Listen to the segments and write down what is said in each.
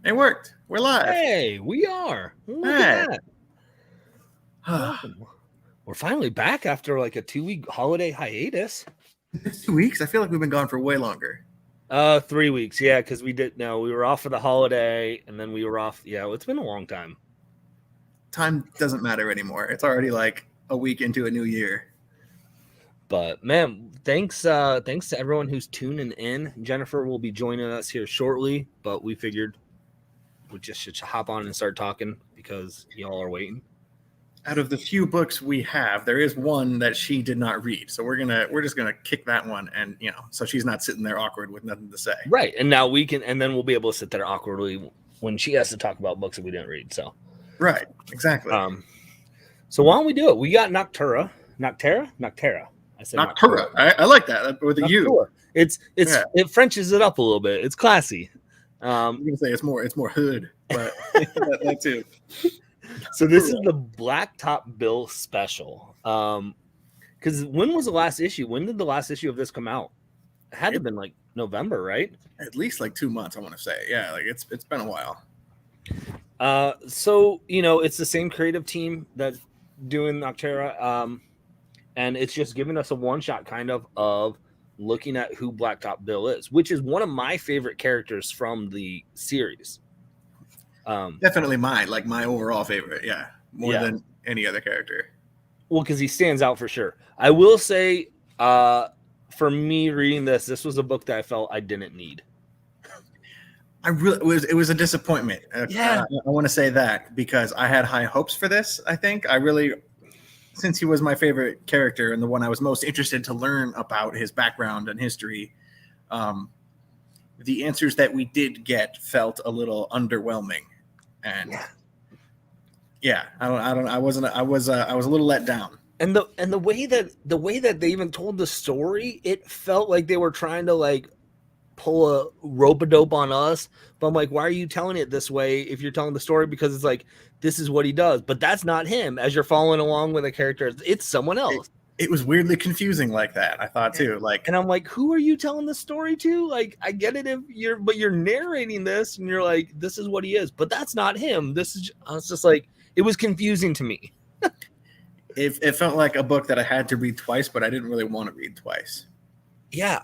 It worked. We're live. Hey, we are. Look Hey. at that. Welcome. We're finally back after like a 2-week holiday hiatus. 2 weeks? I feel like we've been gone for way longer. 3 weeks, yeah, because we were off for the holiday and then we were off. Yeah, it's been a long time. Time doesn't matter anymore. It's already like a week into a new year. But man, thanks to everyone who's tuning in. Jennifer will be joining us here shortly, but we figured we just should hop on and start talking because y'all are waiting. Out of the few books we have, there is one that she did not read. So we're just gonna kick that one, and so she's not sitting there awkward with nothing to say. Right. And now and then we'll be able to sit there awkwardly when she has to talk about books that we didn't read. So Right, exactly. So why don't we do it? We got Noctera. I said Noctura. I like that with a U. It Frenches it up a little bit. It's classy. I'm gonna say it's more hood, but that too. So this is the Blacktop Bill special. Because when was the last issue? When did the last issue of this come out? It had to have been like November, right? At least like 2 months, I want to say. Yeah, like it's been a while. So it's the same creative team that's doing Noctera, and it's just giving us a one-shot kind of looking at who Blacktop Bill is, which is one of my favorite characters from the series. Definitely mine, like my overall favorite. Yeah, more than any other character. Well, because he stands out for sure. I will say, for me reading this was a book that I felt I didn't need. It was a disappointment. I want to say that because I had high hopes for this. I think since he was my favorite character and the one I was most interested to learn about his background and history, the answers that we did get felt a little underwhelming, and I was a little let down. And the way that they even told the story, it felt like they were trying to like pull a rope-a-dope on us. But I'm like, why are you telling it this way if you're telling the story? Because it's like, this is what he does, but that's not him. As you're following along with a character, it's someone else. It was weirdly confusing like that, I thought too. Like, and I'm like, who are you telling the story to? Like, I get it but you're narrating this and you're like, this is what he is, but that's not him. I was just like, it was confusing to me. It felt like a book that I had to read twice, but I didn't really want to read twice. Yeah,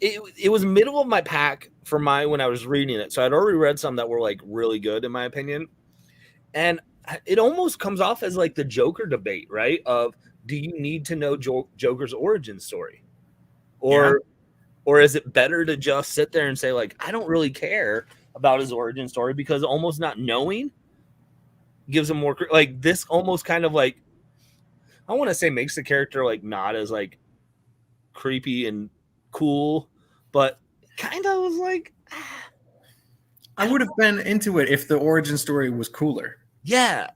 it was middle of my pack for when I was reading it. So I'd already read some that were like really good in my opinion. And it almost comes off as like the Joker debate, right? Of, do you need to know Joker's origin story? Or is it better to just sit there and say like, I don't really care about his origin story, because almost not knowing gives him more, like, this almost kind of like, I want to say makes the character like not as like creepy and cool, but kind of was like, I would have been into it if the origin story was cooler. Yeah.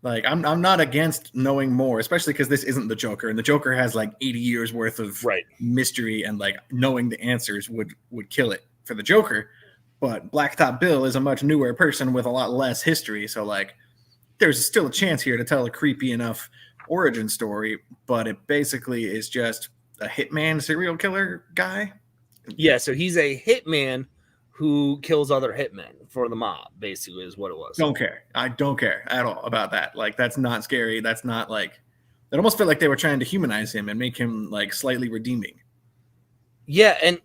Like, I'm not against knowing more, especially because this isn't the Joker, and the Joker has like 80 years worth of mystery, and like knowing the answers would kill it for the Joker. But Blacktop Bill is a much newer person with a lot less history, so like there's still a chance here to tell a creepy enough origin story, but it basically is just a hitman serial killer guy. Yeah, so he's a hitman who kills other hitmen for the mob, basically, is what it was. I don't care at all about that. Like, that's not scary. That's not like, it almost felt like they were trying to humanize him and make him like slightly redeeming. Yeah, and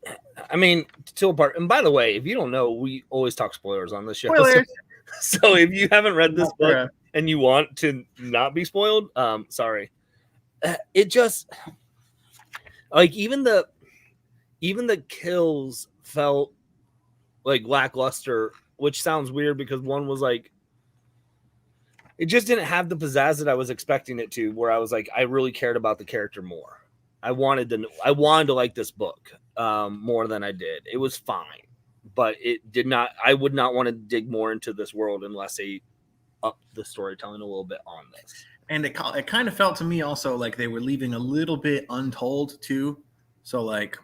I mean, still apart. And by the way, if you don't know, we always talk spoilers on this show. So if you haven't read this book and you want to not be spoiled, sorry. It just, like, even the kills felt like lackluster, which sounds weird because one was like, it just didn't have the pizzazz that I was expecting it to, where I was like, I really cared about the character more. I wanted to like this book more than I did. It was fine, but it did not. I would not want to dig more into this world unless they up the storytelling a little bit on this. And it kind of felt to me also like they were leaving a little bit untold too. So like,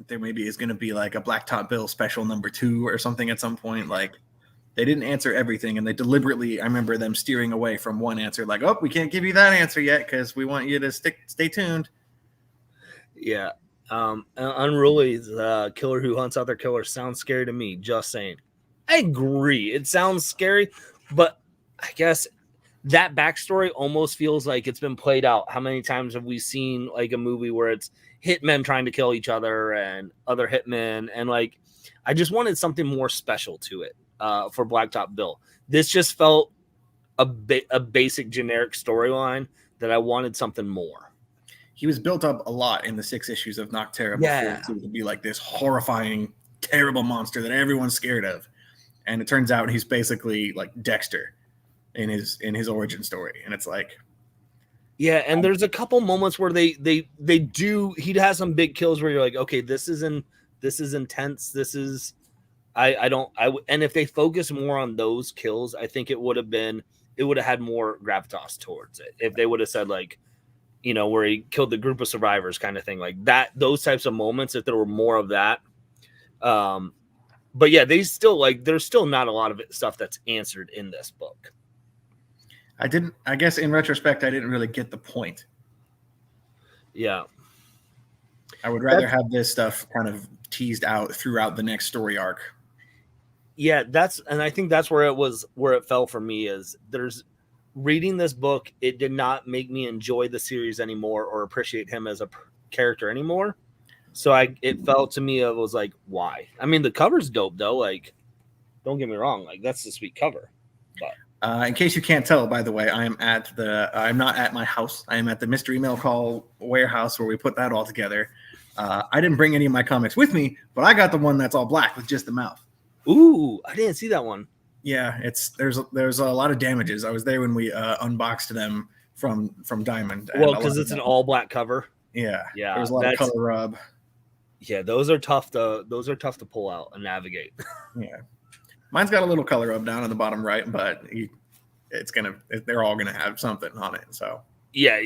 there maybe is going to be like a Blacktop Bill special #2 or something at some point. Like, they didn't answer everything, and they deliberately, I remember them steering away from one answer, like, oh, we can't give you that answer yet because we want you to stay tuned. Yeah. Unruly's killer who hunts other killers sounds scary to me, just saying. I agree. It sounds scary, but I guess that backstory almost feels like it's been played out. How many times have we seen like a movie where it's hitmen trying to kill each other and other hitmen? And like, I just wanted something more special to it for Blacktop Bill. This just felt a basic generic storyline that I wanted something more. He was built up a lot in the 6 issues of Noctera before to be like this horrifying, terrible monster that everyone's scared of. And it turns out he's basically like Dexter in his origin story. And it's like, yeah, and there's a couple moments where they do, he has some big kills where you're like, okay, this is intense. This is and if they focus more on those kills, I think it would have had more gravitas towards it. If they would have said like, you know, where he killed the group of survivors kind of thing, like that, those types of moments, if there were more of that. But yeah, there's still not a lot of stuff that's answered in this book. I guess in retrospect, I didn't really get the point. Yeah. I would rather have this stuff kind of teased out throughout the next story arc. Yeah, and I think that's where it fell for me is reading this book, it did not make me enjoy the series anymore or appreciate him as a character anymore. So it felt to me, it was like, why? I mean, the cover's dope though. Like, don't get me wrong. Like, that's a sweet cover. But in case you can't tell, by the way, I'm not at my house. I am at the Mystery Mail Call warehouse where we put that all together. I didn't bring any of my comics with me, but I got the one that's all black with just the mouth. Ooh, I didn't see that one. Yeah, there's a lot of damages. I was there when we unboxed them from Diamond. Well, because it's an all black cover. Yeah. There's a lot of color rub. Yeah, those are tough to pull out and navigate. Yeah, mine's got a little color rub down on the bottom right, but they're all gonna have something on it. So yeah,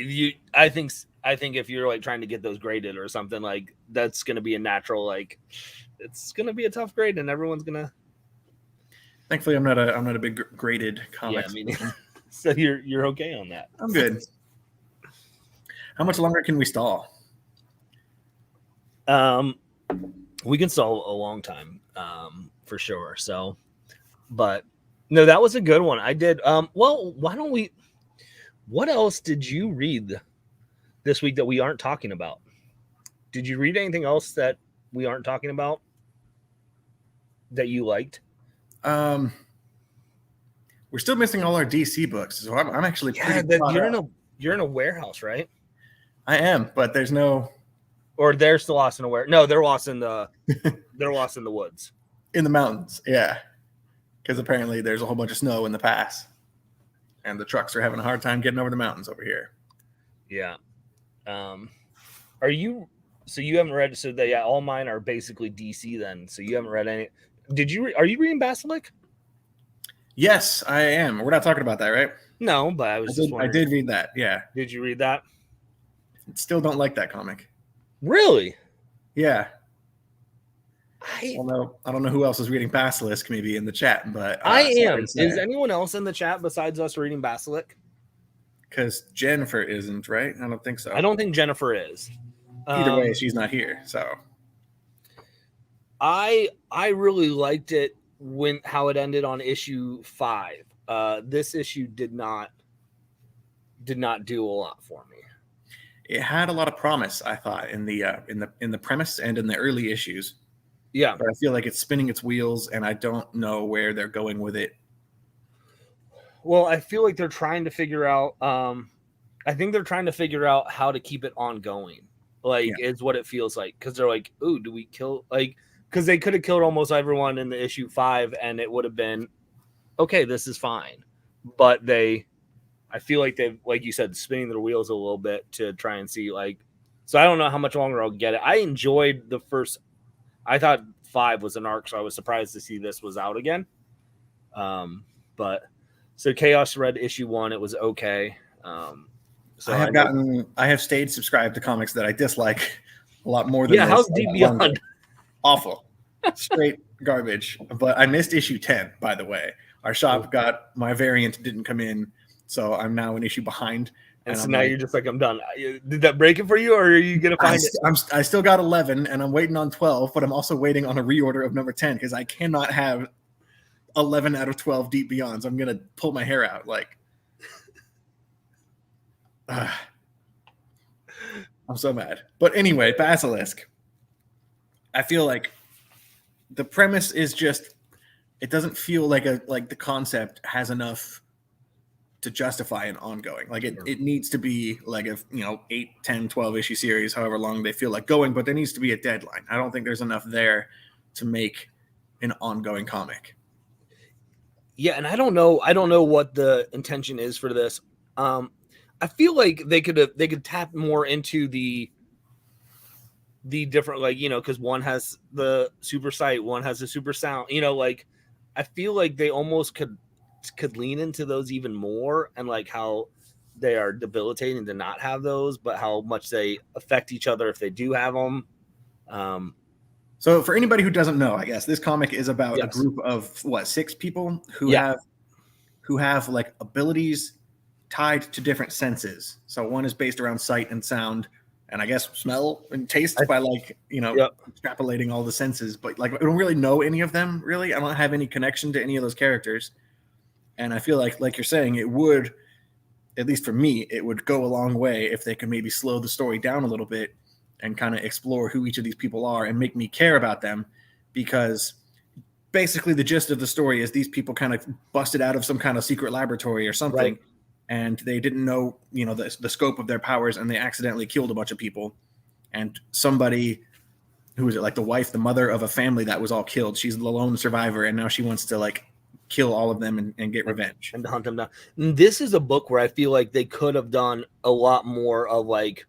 I think if you're like trying to get those graded or something, like that's gonna be a natural, like it's gonna be a tough grade, and everyone's gonna. Thankfully, I'm not a big graded comic. Yeah, I mean, so you're okay on that. I'm good. How much longer can we stall? We can stall a long time, for sure. So, but no, that was a good one. I did. Well, why don't we? What else did you read this week that we aren't talking about? Did you read anything else that we aren't talking about that you liked? We're still missing all our DC books, so I'm actually pretty. You're in a warehouse, right? I am, but there's no. Or they're still lost in a warehouse. No, they're lost in the woods, in the mountains. Yeah, because apparently there's a whole bunch of snow in the pass, and the trucks are having a hard time getting over the mountains over here. Yeah. Are you? So you haven't read? So all mine are basically DC then. So you haven't read any. Are you reading Basilisk? Yes, I am. We're not talking about that, right? No, but I did read that. Yeah. Did you read that? Still don't like that comic. Really? Yeah. I don't know who else is reading Basilisk maybe in the chat, but I am. Is anyone else in the chat besides us reading Basilisk? Because Jennifer isn't, right? I don't think so. I don't think Jennifer is. Either way, she's not here. So I really liked it how it ended on issue 5. This issue did not do a lot for me. It had a lot of promise, I thought, in the premise and in the early issues. Yeah, but I feel like it's spinning its wheels, and I don't know where they're going with it. Well, I feel like they're trying to figure out. I think they're trying to figure out how to keep it ongoing. Is what it feels like, because they're like, "Ooh, do we kill?" Because they could have killed almost everyone in the issue 5, and it would have been okay. This is fine, but I feel like they've, like you said, spinning their wheels a little bit to try and see, so I don't know how much longer I'll get it. I enjoyed the first. I thought 5 was an arc, so I was surprised to see this was out again. But so Chaos read issue 1. It was okay. So I have stayed subscribed to comics that I dislike a lot more than how's Deep Beyond? Awful. Straight garbage. But I missed issue 10, by the way. Our shop got my variant didn't come in, so I'm now an issue behind. And so now you're just like, I'm done. Did that break it for you, or are you gonna find it? I still got 11, and I'm waiting on 12, but I'm also waiting on a reorder of number 10 because I cannot have 11 out of 12 Deep Beyonds. I'm gonna pull my hair out. Like, I'm so mad. But anyway, Basilisk. I feel like the premise is just, it doesn't feel like the concept has enough to justify an ongoing. Like it needs to be like a 8, 10, 12 issue series, however long they feel like going, but there needs to be a deadline. I don't think there's enough there to make an ongoing comic. Yeah, and I don't know what the intention is for this. I feel like they could tap more into the different, like, because one has the super sight, one has the super sound, like I feel like they almost could lean into those even more, and like how they are debilitating to not have those, but how much they affect each other if they do have them. So for anybody who doesn't know, I guess this comic is about a group of 6 people who have like abilities tied to different senses. So one is based around sight and sound, and I guess smell and taste by like, extrapolating all the senses. But like, I don't really know any of them, really. I don't have any connection to any of those characters. And I feel like you're saying, it would, at least for me, it would go a long way if they could maybe slow the story down a little bit and kind of explore who each of these people are and make me care about them. Because basically the gist of the story is these people kind of busted out of some kind of secret laboratory or something. Right. And they didn't know, the scope of their powers, and they accidentally killed a bunch of people. And somebody, who was it, like the wife, the mother of a family that was all killed, she's the lone survivor, and now she wants to like kill all of them and get revenge. And to hunt them down. And this is a book where I feel like they could have done a lot more of like,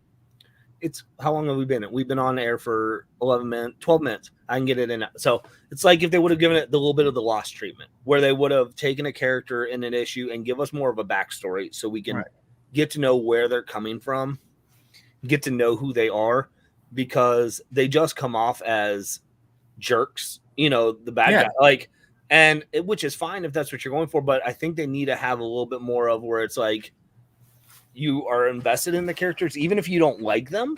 how long have we been? We've been on air for 12 minutes. I can get it in. So it's like if they would have given it the little bit of the Lost treatment, where they would have taken a character in an issue and give us more of a backstory so we can get to know where they're coming from, get to know who they are, because they just come off as jerks, the bad guy. Like, which is fine if that's what you're going for, but I think they need to have a little bit more of where it's like, you are invested in the characters, even if you don't like them.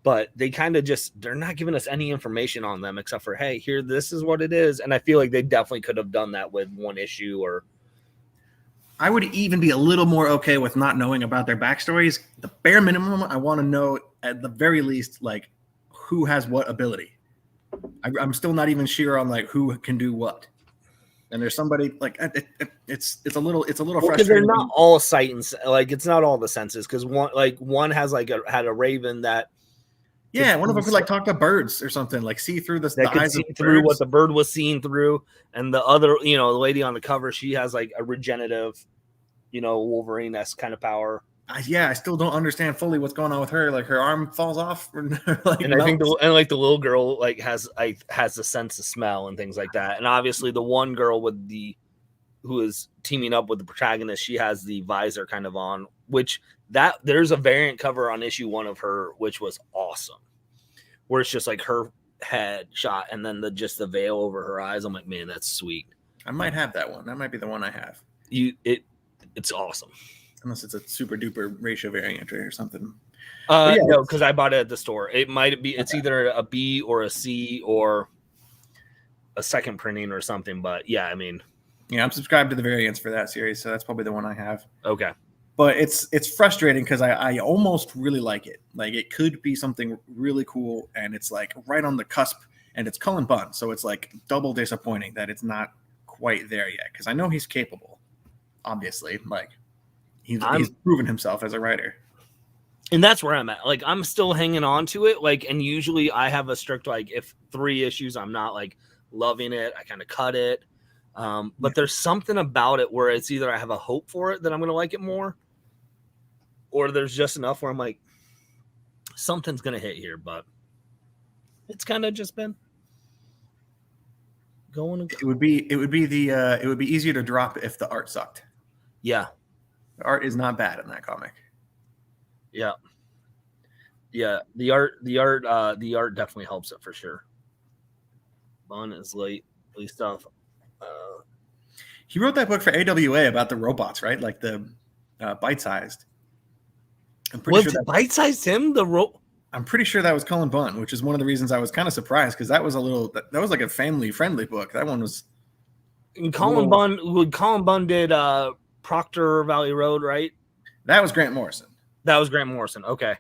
But they kind of they're not giving us any information on them except for, hey, here, this is what it is. And I feel like they definitely could have done that with one issue. Or I would even be a little more okay with not knowing about their backstories. The bare minimum, I want to know at the very least, like, who has what ability. I'm still not even sure on like who can do what. And there's somebody like it's a little frustrating because they're not all sight and like it's not all the senses, because one has had a raven that one of them could like talk to birds or something, like see through the eyes of through what the bird was seeing through, and the other the lady on the cover, she has like a regenerative Wolverine-esque kind of power. I still don't understand fully what's going on with her. Like her arm falls off, like, and I think the little girl like has the sense of smell and things like that. And obviously the one girl who is teaming up with the protagonist, she has the visor kind of on, which there's a variant cover on issue 1 of her, which was awesome, where it's just like her head shot and then the veil over her eyes. I'm like, man, that's sweet. I might have that one. That might be the one I have. It's awesome. Unless it's a super duper ratio variant or something. No, because I bought it at the store. It might be, it's either a B or a C or a second printing or something. But yeah, I mean, I'm subscribed to the variants for that series, so that's probably the one I have. Okay. But it's frustrating because I almost really like it. Like it could be something really cool, and it's like right on the cusp, and it's Cullen Bunn, so it's like double disappointing that it's not quite there yet. Because I know he's capable, obviously. Like he's proven himself as a writer. And that's where I'm at. Like, I'm still hanging on to it. Like, and usually I have a strict, like, if 3 issues, I'm not like loving it, I kind of cut it. But there's something about it where it's either I have a hope for it that I'm going to like it more, or there's just enough where I'm like, something's going to hit here. But it's kind of just been going. It would be easier to drop if the art sucked. Yeah. The art is not bad in that comic. Yeah. The art definitely helps it for sure. Bunn is late stuff. He wrote that book for AWA about the robots, right? Like the bite-sized. I'm pretty sure that bite-sized him. I'm pretty sure that was Cullen Bunn, which is one of the reasons I was kind of surprised, because that was like a family-friendly book. That one was And Colin Bunn did Proctor Valley Road, right? That was Grant Morrison. Okay.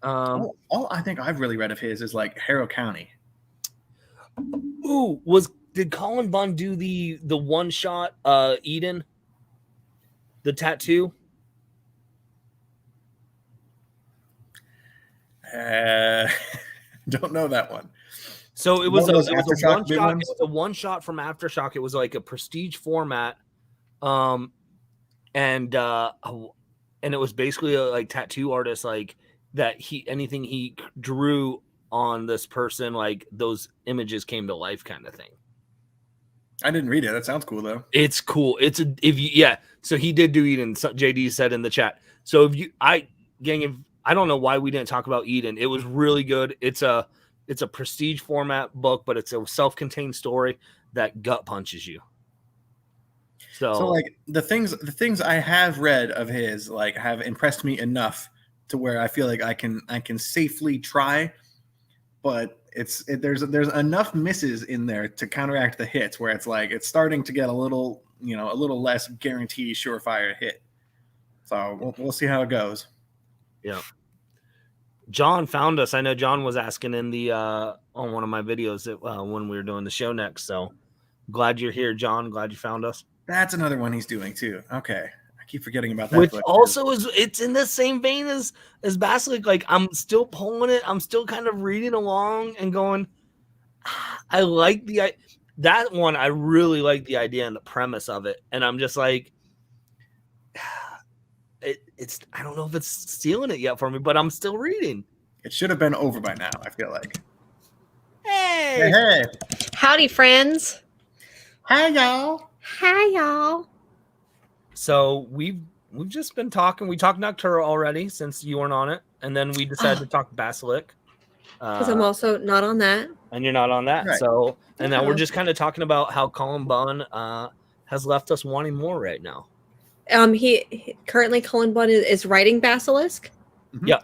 All I think I've really read of his is like Harrow County. Ooh, did Colin Bunn do the one shot Eden? The tattoo? Don't know that one. So it was a one shot. It was a one shot from Aftershock. It was like a prestige format, and it was basically a like tattoo artist, like that. Anything he drew on this person, like those images came to life, kind of thing. I didn't read it. That sounds cool though. It's cool. So he did do Eden. JD said in the chat. So I don't know why we didn't talk about Eden. It was really good. It's a prestige format book, but it's a self-contained story that gut punches you. So like the things I have read of his like have impressed me enough to where I feel like I can safely try, but there's enough misses in there to counteract the hits where it's like it's starting to get a little less guaranteed surefire hit. So we'll see how it goes. Yeah. John found us. I know John was asking in the on one of my videos when we were doing the show next. So glad you're here, John. Glad you found us. That's another one he's doing too. Okay. I keep forgetting about that. Which also it's in the same vein as Basilisk. Like I'm still pulling it. I'm still kind of reading along and going, I like that one. I really like the idea and the premise of it. And I'm just like, it's I don't know if it's stealing it yet for me, but I'm still reading. It should have been over by now, I feel like. Hey. Howdy, friends. Hi, y'all. So we've just been talking. We talked Noctura already since you weren't on it, and then we decided to talk Basilisk. Because I'm also not on that. And you're not on that. Right. So and now we're just kind of talking about how Colin Bunn has left us wanting more right now. He currently Colin Bunn is writing Basilisk. Mm-hmm. Yeah.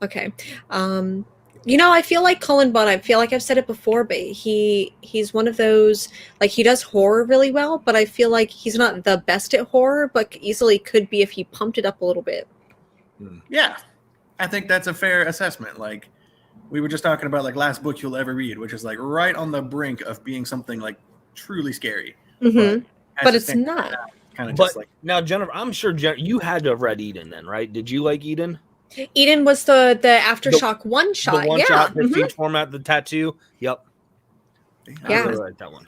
Okay. I feel like Colin Bunn. I feel like I've said it before, but he's one of those, like, he does horror really well, but I feel like he's not the best at horror, but easily could be if he pumped it up a little bit. Yeah, I think that's a fair assessment. Like we were just talking about, like last book you'll ever read, which is like right on the brink of being something like truly scary. Mm-hmm. But it's not. Kind of but just like now, Jennifer, I'm sure you had to have read Eden then, right? Did you like Eden? Eden was the Aftershock one shot. The one shot prestige format, the tattoo. Yep. Yeah. I really like that one.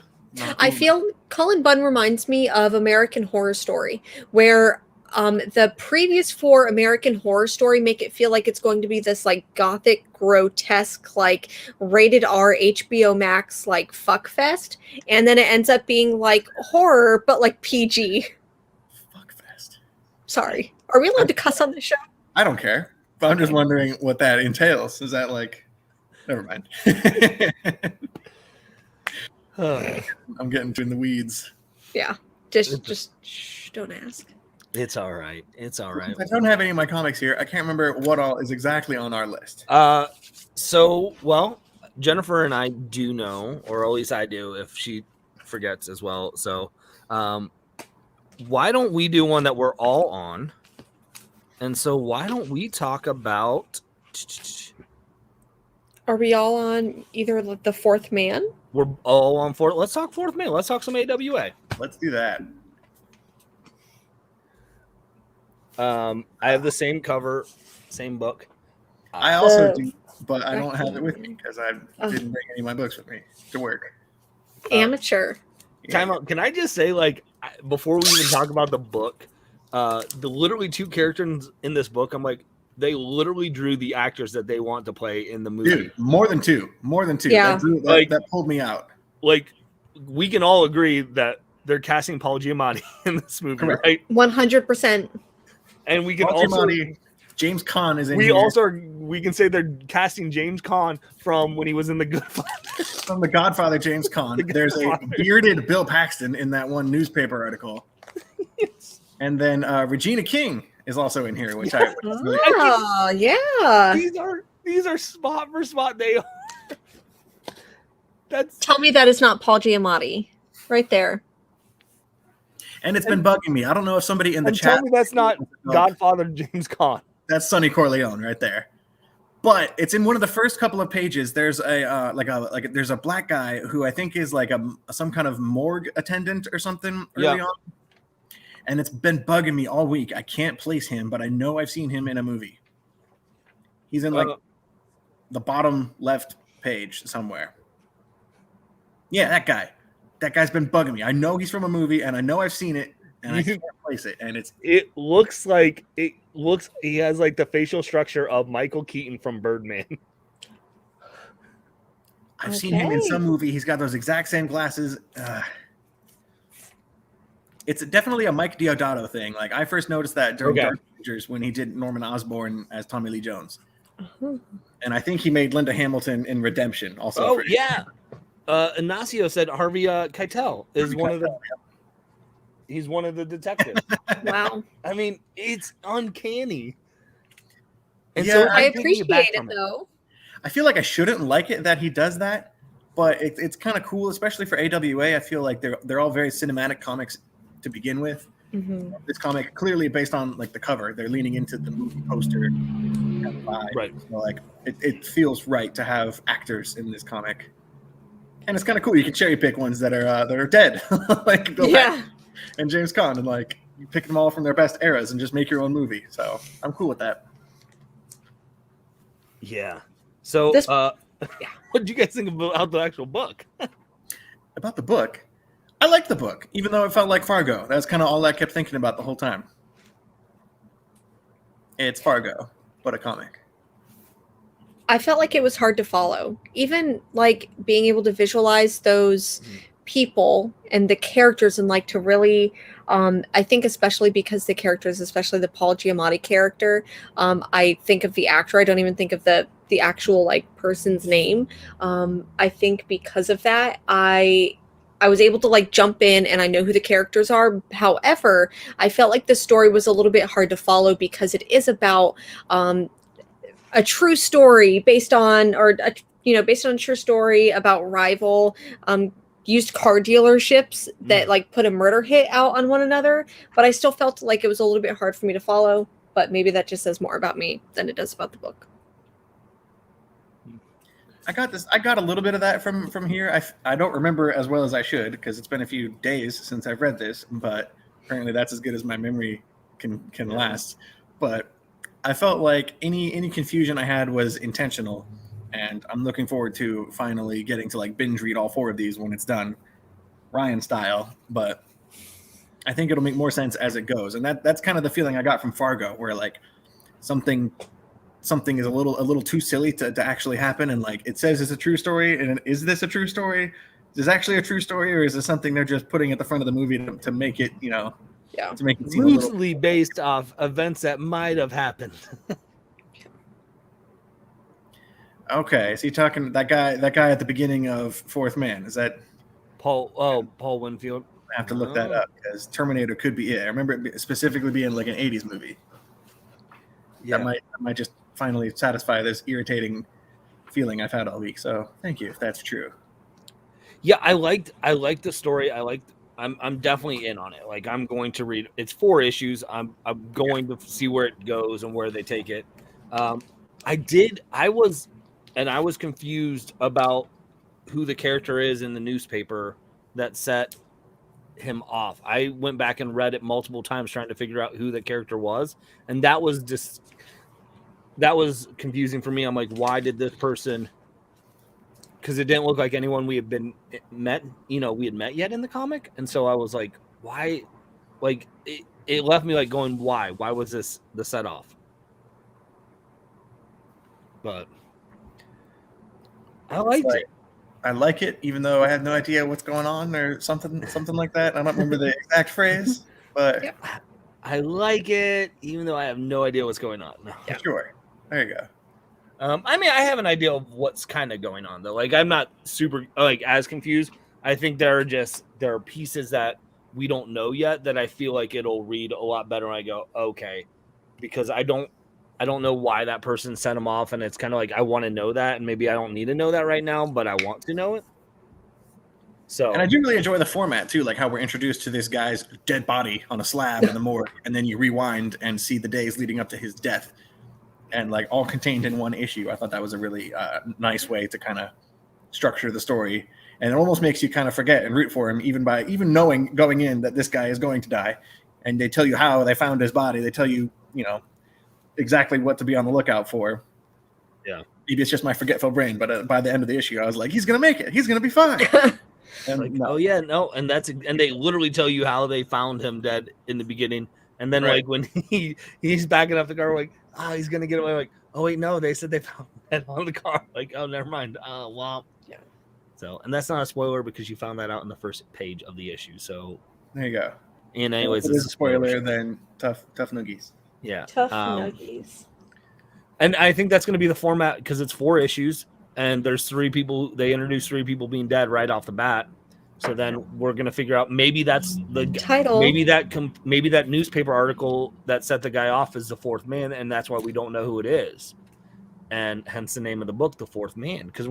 I feel Colin Bunn reminds me of American Horror Story, where the previous 4 American Horror Story make it feel like it's going to be this like gothic, grotesque, like rated R HBO Max like fuck fest, and then it ends up being like horror but like PG. Fuck fest. Sorry, are we allowed to cuss on the show? I don't care, but I'm just wondering what that entails. Is that like? Never mind. I'm getting in the weeds. Yeah, just shh, don't ask. It's all right. It's all right. I don't have any of my comics here. I can't remember what all is exactly on our list. Well, Jennifer and I do know, or at least I do, if she forgets as well. So, why don't we do one that we're all on? And so, why don't we talk about? Are we all on either the Fourth Man? We're all on Fourth. Let's talk Fourth Man. Let's talk some AWA. Let's do that. I have the same cover, same book. I also do, but I don't have it with me because I didn't bring any of my books with me to work. Amateur. Time out. Can I just say, like, before we even talk about the book, the literally 2 characters in this book, I'm like, they literally drew the actors that they want to play in the movie. Dude, more than two. Yeah. That pulled me out. Like, we can all agree that they're casting Paul Giamatti in this movie, correct. Right? 100%. And we can Paul also Giamatti, James Caan is in we here. also we can say they're casting James Caan from when he was in The Godfather. From The Godfather, James Caan. There's a bearded Bill Paxton in that one newspaper article. Yes. And then Regina King is also in here, which I really Oh, yeah. These are spot for spot. They are. That's Tell me that is not Paul Giamatti. right there. And it's been bugging me. I don't know if somebody in the chat. Tell me that's not Godfather James Caan. That's Sonny Corleone right there. But it's in one of the first couple of pages. There's there's a black guy who I think is like some kind of morgue attendant or something early on. And it's been bugging me all week. I can't place him, but I know I've seen him in a movie. He's in like the bottom left page somewhere. Yeah, that guy. That guy's been bugging me. I know he's from a movie, and I know I've seen it, and I can't place it. And it looks like he has like the facial structure of Michael Keaton from Birdman. I've seen him in some movie. He's got those exact same glasses. It's definitely a Mike Deodato thing. Like I first noticed that during Dark Avengers when he did Norman Osborn as Tommy Lee Jones, and I think he made Linda Hamilton in Redemption also. Oh yeah, Ignacio said Harvey Keitel is one of the. He's one of the detectives. Wow. I mean, it's uncanny. And so I appreciate it though. I feel like I shouldn't like it that he does that, but it's kind of cool, especially for AWA. I feel like they're all very cinematic comics to begin with. Mm-hmm. This comic clearly based on like the cover, they're leaning into the movie poster. Right. So, like it feels right to have actors in this comic, and it's kind of cool. You can cherry pick ones that are dead, like Bill Paxton and James Caan, and like you pick them all from their best eras and just make your own movie. So I'm cool with that. Yeah. So what did you guys think about the actual book? About the book? I liked the book, even though it felt like Fargo. That's kind of all I kept thinking about the whole time. It's Fargo, but a comic. I felt like it was hard to follow. Even like being able to visualize those people and the characters and like to really I think especially because the characters, especially the Paul Giamatti character, I think of the actor. I don't even think of the actual like person's name. I think because of that, I was able to like jump in and I know who the characters are. However, I felt like the story was a little bit hard to follow because it is about a true story based on a true story about rival used car dealerships that like put a murder hit out on one another. But I still felt like it was a little bit hard for me to follow. But maybe that just says more about me than it does about the book. I got a little bit of that from here. I don't remember as well as I should because it's been a few days since I've read this, but apparently that's as good as my memory can last. But I felt like any confusion I had was intentional, and I'm looking forward to finally getting to like binge read all 4 of these when it's done, Ryan style. But I think it'll make more sense as it goes, and that's kind of the feeling I got from Fargo, where like something is a little too silly to actually happen, and like it says it's a true story, and is this a true story? Is this actually a true story, or is this something they're just putting at the front of the movie to make it, to make it seem loosely based off events that might have happened? Okay, is he talking that guy at the beginning of Fourth Man? Is that Paul Winfield? I have to look that up because Terminator could be it. I remember it specifically being like an 80s movie. Yeah. That might just finally satisfy this irritating feeling I've had all week. So thank you if that's true. Yeah, I liked the story. I'm definitely in on it. Like I'm going to read. It's 4 issues. I'm going to see where it goes and where they take it. I was confused about who the character is in the newspaper that set him off. I went back and read it multiple times trying to figure out who the character was, and that was confusing for me. I'm like, why did this person? Because it didn't look like anyone we had met yet in the comic, and so I was like, why? Like it left me like going, why? Why was this the set off? But I liked it. I like it, even though I had no idea what's going on or something like that. I don't remember the exact phrase, but I like it, even though I have no idea what's going on. Yeah. Sure. There you go. I mean, I have an idea of what's kind of going on, though. Like, I'm not super as confused. I think there are pieces that we don't know yet that I feel like it'll read a lot better when I go, okay, because I don't know why that person sent him off, and it's kind of like I want to know that, and maybe I don't need to know that right now, but I want to know it. So, and I do really enjoy the format too, like how we're introduced to this guy's dead body on a slab in the morgue, and then you rewind and see the days leading up to his death, and like all contained in one issue. I thought that was a really nice way to kind of structure the story, and it almost makes you kind of forget and root for him, even knowing going in that this guy is going to die, and they tell you how they found his body. They tell you, exactly what to be on the lookout for. Yeah, maybe it's just my forgetful brain, but by the end of the issue, I was like, he's gonna make it. He's gonna be fine. And like, no. Oh yeah, no, and they literally tell you how they found him dead in the beginning, and then like when he's backing up the car, like, he's gonna get away. Like, oh wait, no, they said they found him dead on the car. Like, oh, never mind. Oh well, yeah. So, and that's not a spoiler because you found that out in the first page of the issue. So there you go. And anyways, if it is a spoiler, then tough noogies. Yeah, tough noogies. And I think that's going to be the format because it's 4 issues. And there's 3 people. They introduce 3 people being dead right off the bat. So then we're gonna figure out maybe that's the title. Maybe that newspaper article that set the guy off is the 4th man, and that's why we don't know who it is, and hence the name of the book, The 4th Man. Because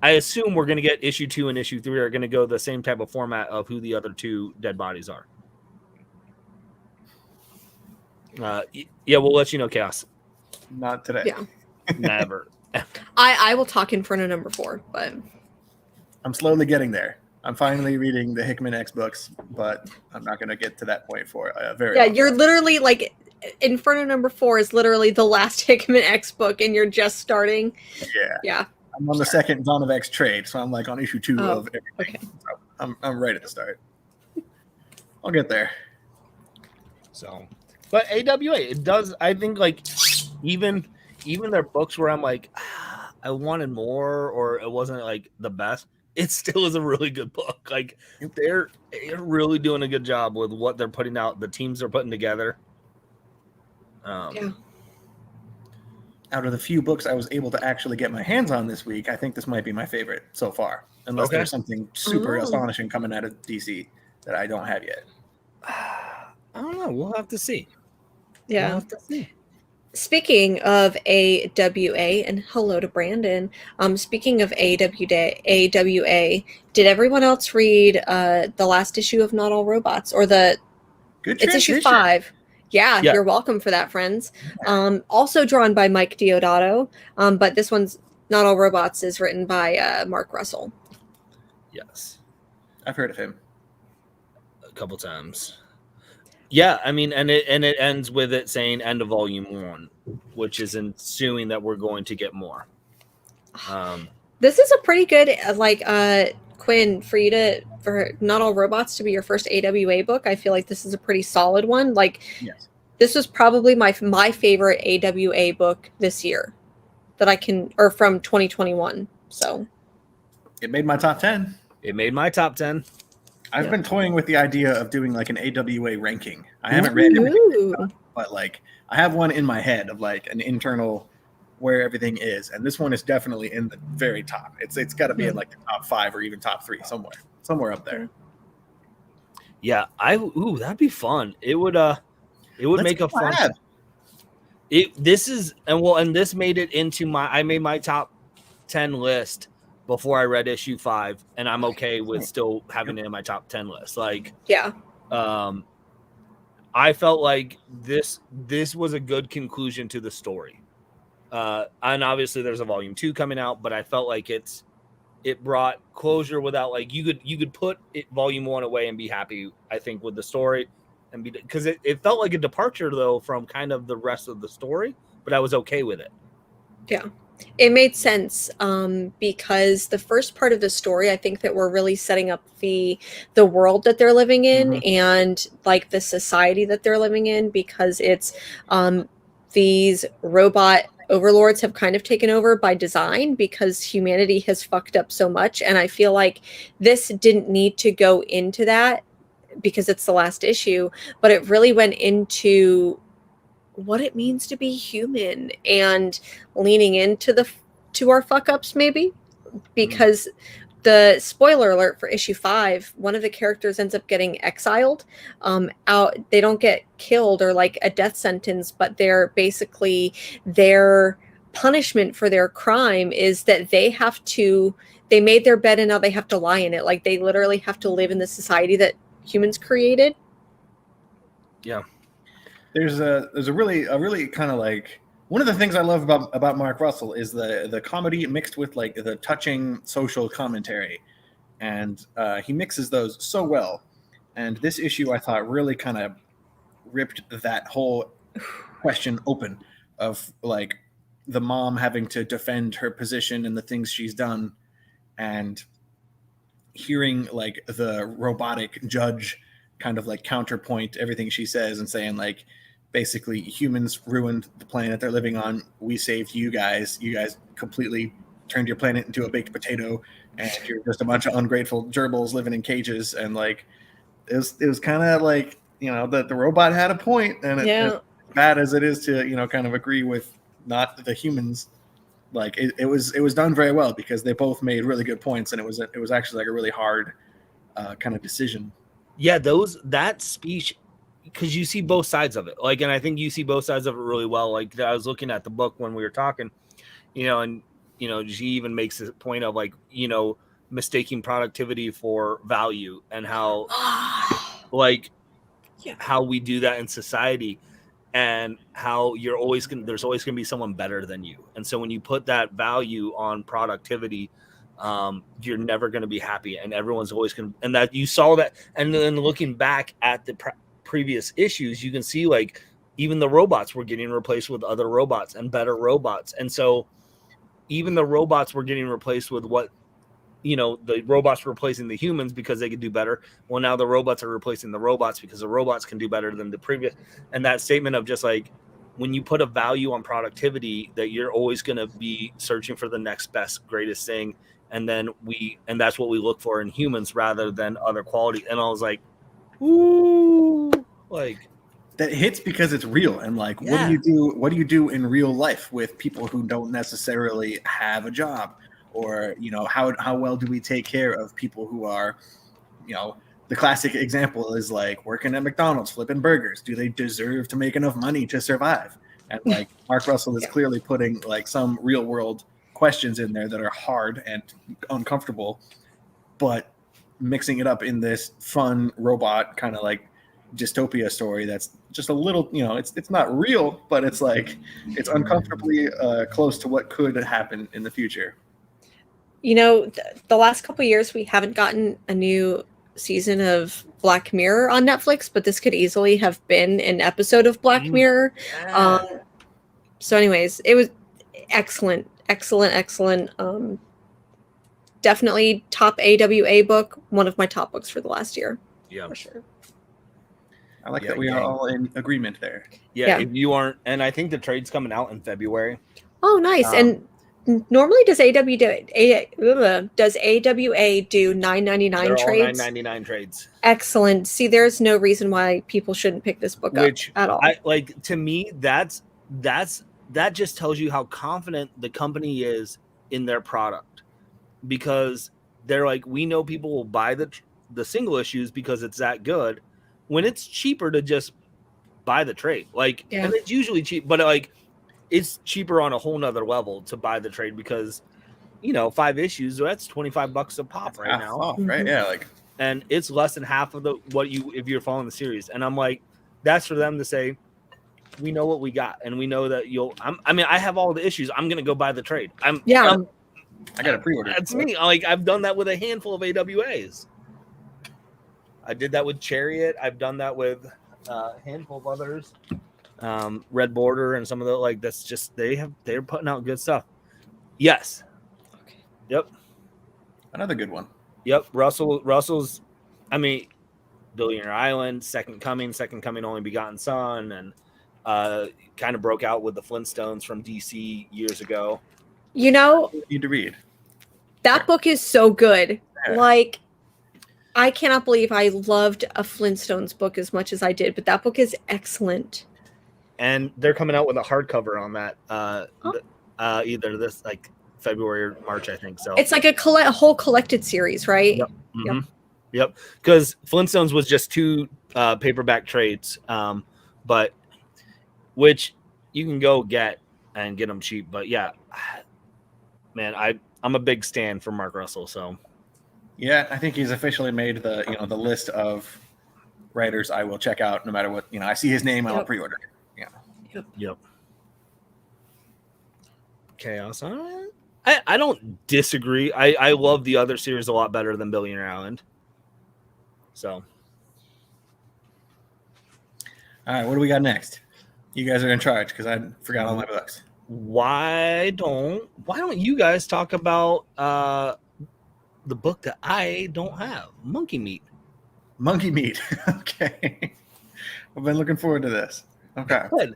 I assume we're gonna get issue 2 and issue 3 are gonna go the same type of format of who the other 2 dead bodies are. Yeah, we'll let you know, Chaos. Not today. Yeah, never. I will talk Inferno number 4, but I'm slowly getting there. I'm finally reading the Hickman X books, but I'm not going to get to that point for very long. You're literally like Inferno number 4 is literally the last Hickman X book, and you're just starting. Yeah. I'm on the second Dawn of X trade, so I'm like on issue 2 of everything. Okay. So I'm right at the start. I'll get there. So, but AWA, it does. I think like even their books where I'm like, I wanted more, or it wasn't like the best. It still is a really good book. Like they're really doing a good job with what they're putting out. The teams they're putting together. Out of the few books I was able to actually get my hands on this week, I think this might be my favorite so far. Unless there's something super astonishing coming out of DC that I don't have yet. I don't know. We'll have to see. Yeah. We'll have to see. Speaking of AWA, and hello to Brandon. Speaking of AWA, did everyone else read the last issue of Not All Robots, or it's issue 5? Yeah, you're welcome for that, friends. Also drawn by Mike Diodato, but this one's Not All Robots is written by Mark Russell. Yes, I've heard of him a couple times. Yeah, I mean, and it ends with it saying end of volume 1, which is ensuing that we're going to get more. This is a pretty good, Quinn, for Not All Robots to be your first AWA book. I feel like this is a pretty solid one. This was probably my favorite AWA book this year or from 2021. So it made my top 10. I've been toying with the idea of doing like an AWA ranking. I haven't read everything, but like I have one in my head of like an internal where everything is, and this one is definitely in the very top. It's got to be in like the top 5 or even top 3 somewhere up there. Yeah, that'd be fun. It would make a fun. This made it into I made my top 10 list before I read issue 5, and I'm okay with still having it in my top 10 list. I felt like this was a good conclusion to the story. And obviously there's a volume 2 coming out, but I felt like it brought closure without like you could put volume 1 away and be happy, I think, with the story, and because it felt like a departure though from kind of the rest of the story, but I was okay with it. Yeah. It made sense because the first part of the story, I think that we're really setting up the world that they're living in and like the society that they're living in, because it's these robot overlords have kind of taken over by design because humanity has fucked up so much. And I feel like this didn't need to go into that because it's the last issue, but it really went into what it means to be human and leaning into our fuck ups, maybe, because the spoiler alert for issue 5, one of the characters ends up getting exiled out. They don't get killed or like a death sentence, but they're basically their punishment for their crime is that they made their bed and now they have to lie in it. Like they literally have to live in the society that humans created. Yeah. There's a really kind of like, one of the things I love about Mark Russell is the comedy mixed with like the touching social commentary, and he mixes those so well. And this issue I thought really kind of ripped that whole question open of like the mom having to defend her position and the things she's done, and hearing like the robotic judge kind of like counterpoint everything she says and saying like, basically humans ruined the planet they're living on, we saved you guys completely turned your planet into a baked potato, and you're just a bunch of ungrateful gerbils living in cages. And like it was kind of like, the robot had a point, and as bad as it is to kind of agree with not the humans, like it was done very well because they both made really good points, and it was actually like a really hard kind of decision. Yeah, that speech, because you see both sides of it, like, and I think you see both sides of it really well. Like I was looking at the book when we were talking, and she even makes a point of like, mistaking productivity for value, and how like how we do that in society, and how there's always gonna be someone better than you. And so when you put that value on productivity, you're never going to be happy, and everyone's always going to, and that you saw that. And then looking back at the previous issues, you can see like even the robots were getting replaced with other robots and better robots. And so even the robots were getting replaced with the robots were replacing the humans because they could do better. Well, now the robots are replacing the robots because the robots can do better than the previous. And that statement of just like, when you put a value on productivity, that you're always going to be searching for the next best, greatest thing. And that's what we look for in humans rather than other qualities. And I was like, ooh, like that hits because it's real. And like, what do you do in real life with people who don't necessarily have a job? Or, how well do we take care of people who are, the classic example is like working at McDonald's, flipping burgers. Do they deserve to make enough money to survive? And like Mark Russell is clearly putting like some real world questions in there that are hard and uncomfortable, but mixing it up in this fun robot kind of like dystopia story that's just a little, it's not real, but it's like it's uncomfortably close to what could happen in the future. The last couple of years we haven't gotten a new season of Black Mirror on Netflix, but this could easily have been an episode of Black Mirror. So anyways, it was excellent. Definitely top AWA book, one of my top books for the last year. Yeah, for sure. I like that we are all in agreement there. Yeah, if you aren't, and I think the trade's coming out in February. Oh, nice. And normally does AWA do $9.99 trades? All $9.99 trades. Excellent. See, there's no reason why people shouldn't pick this book up at all. To me, that just tells you how confident the company is in their product, because they're like, we know people will buy the single issues because it's that good, when it's cheaper to just buy the trade. Like, and it's usually cheap, but like it's cheaper on a whole nother level to buy the trade because 5 issues, that's $25 a pop right now. Off, right? Yeah, like, and it's less than half of if you're following the series. And I'm like, that's for them to say, we know what we got, and we know that I have all the issues. I'm gonna go buy the trade. I got a pre-order. That's me. Like, I've done that with a handful of AWAs. I did that with Chariot. I've done that with a handful of others. Red Border and some of the, like, that's just, they're putting out good stuff. Yes. Okay. Yep. Another good one. Yep. Russell's, Billionaire Island, Second Coming, Only Begotten Son, and kind of broke out with the Flintstones from DC years ago. You need to read. That book is so good. Yeah. Like, I cannot believe I loved a Flintstones book as much as I did, but that book is excellent. And they're coming out with a hardcover on that either this like February or March, I think. So it's like a whole collected series, right? Yep. Mm-hmm. Yep. Because Flintstones was just 2 paperback trades, but which you can go get and get them cheap. But yeah, man, I'm a big stan for Mark Russell. So yeah, I think he's officially made the list of writers I will check out no matter what. I see his name, I'll pre-order it. Yeah. Yep. Chaos. I don't disagree. I love the other series a lot better than Billionaire Island. So. All right, what do we got next? You guys are in charge because I forgot all my books. Why don't you guys talk about the book that I don't have, Monkey Meat? Monkey Meat. Okay. I've been looking forward to this. Okay. Good.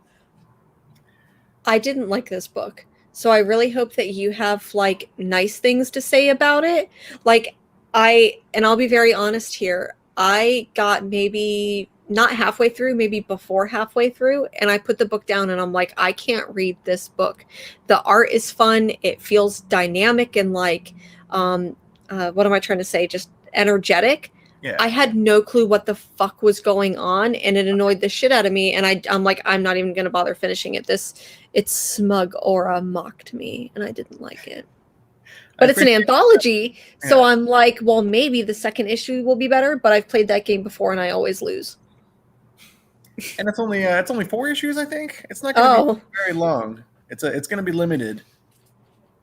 I didn't like this book, so I really hope that you have like nice things to say about it. Like I'll be very honest here. I got maybe not halfway through, maybe before halfway through, and I put the book down and I'm like, I can't read this book. The art is fun. It feels dynamic and like, what am I trying to say? Just energetic. Yeah. I had no clue what the fuck was going on, and it annoyed the shit out of me. And I'm like, I'm not even going to bother finishing it. Its smug aura mocked me, and I didn't like it. But it's an anthology, so I'm like, well, maybe the second issue will be better. But I've played that game before, and I always lose. And it's only 4 issues, I think. It's not going to be very long. It's going to be limited.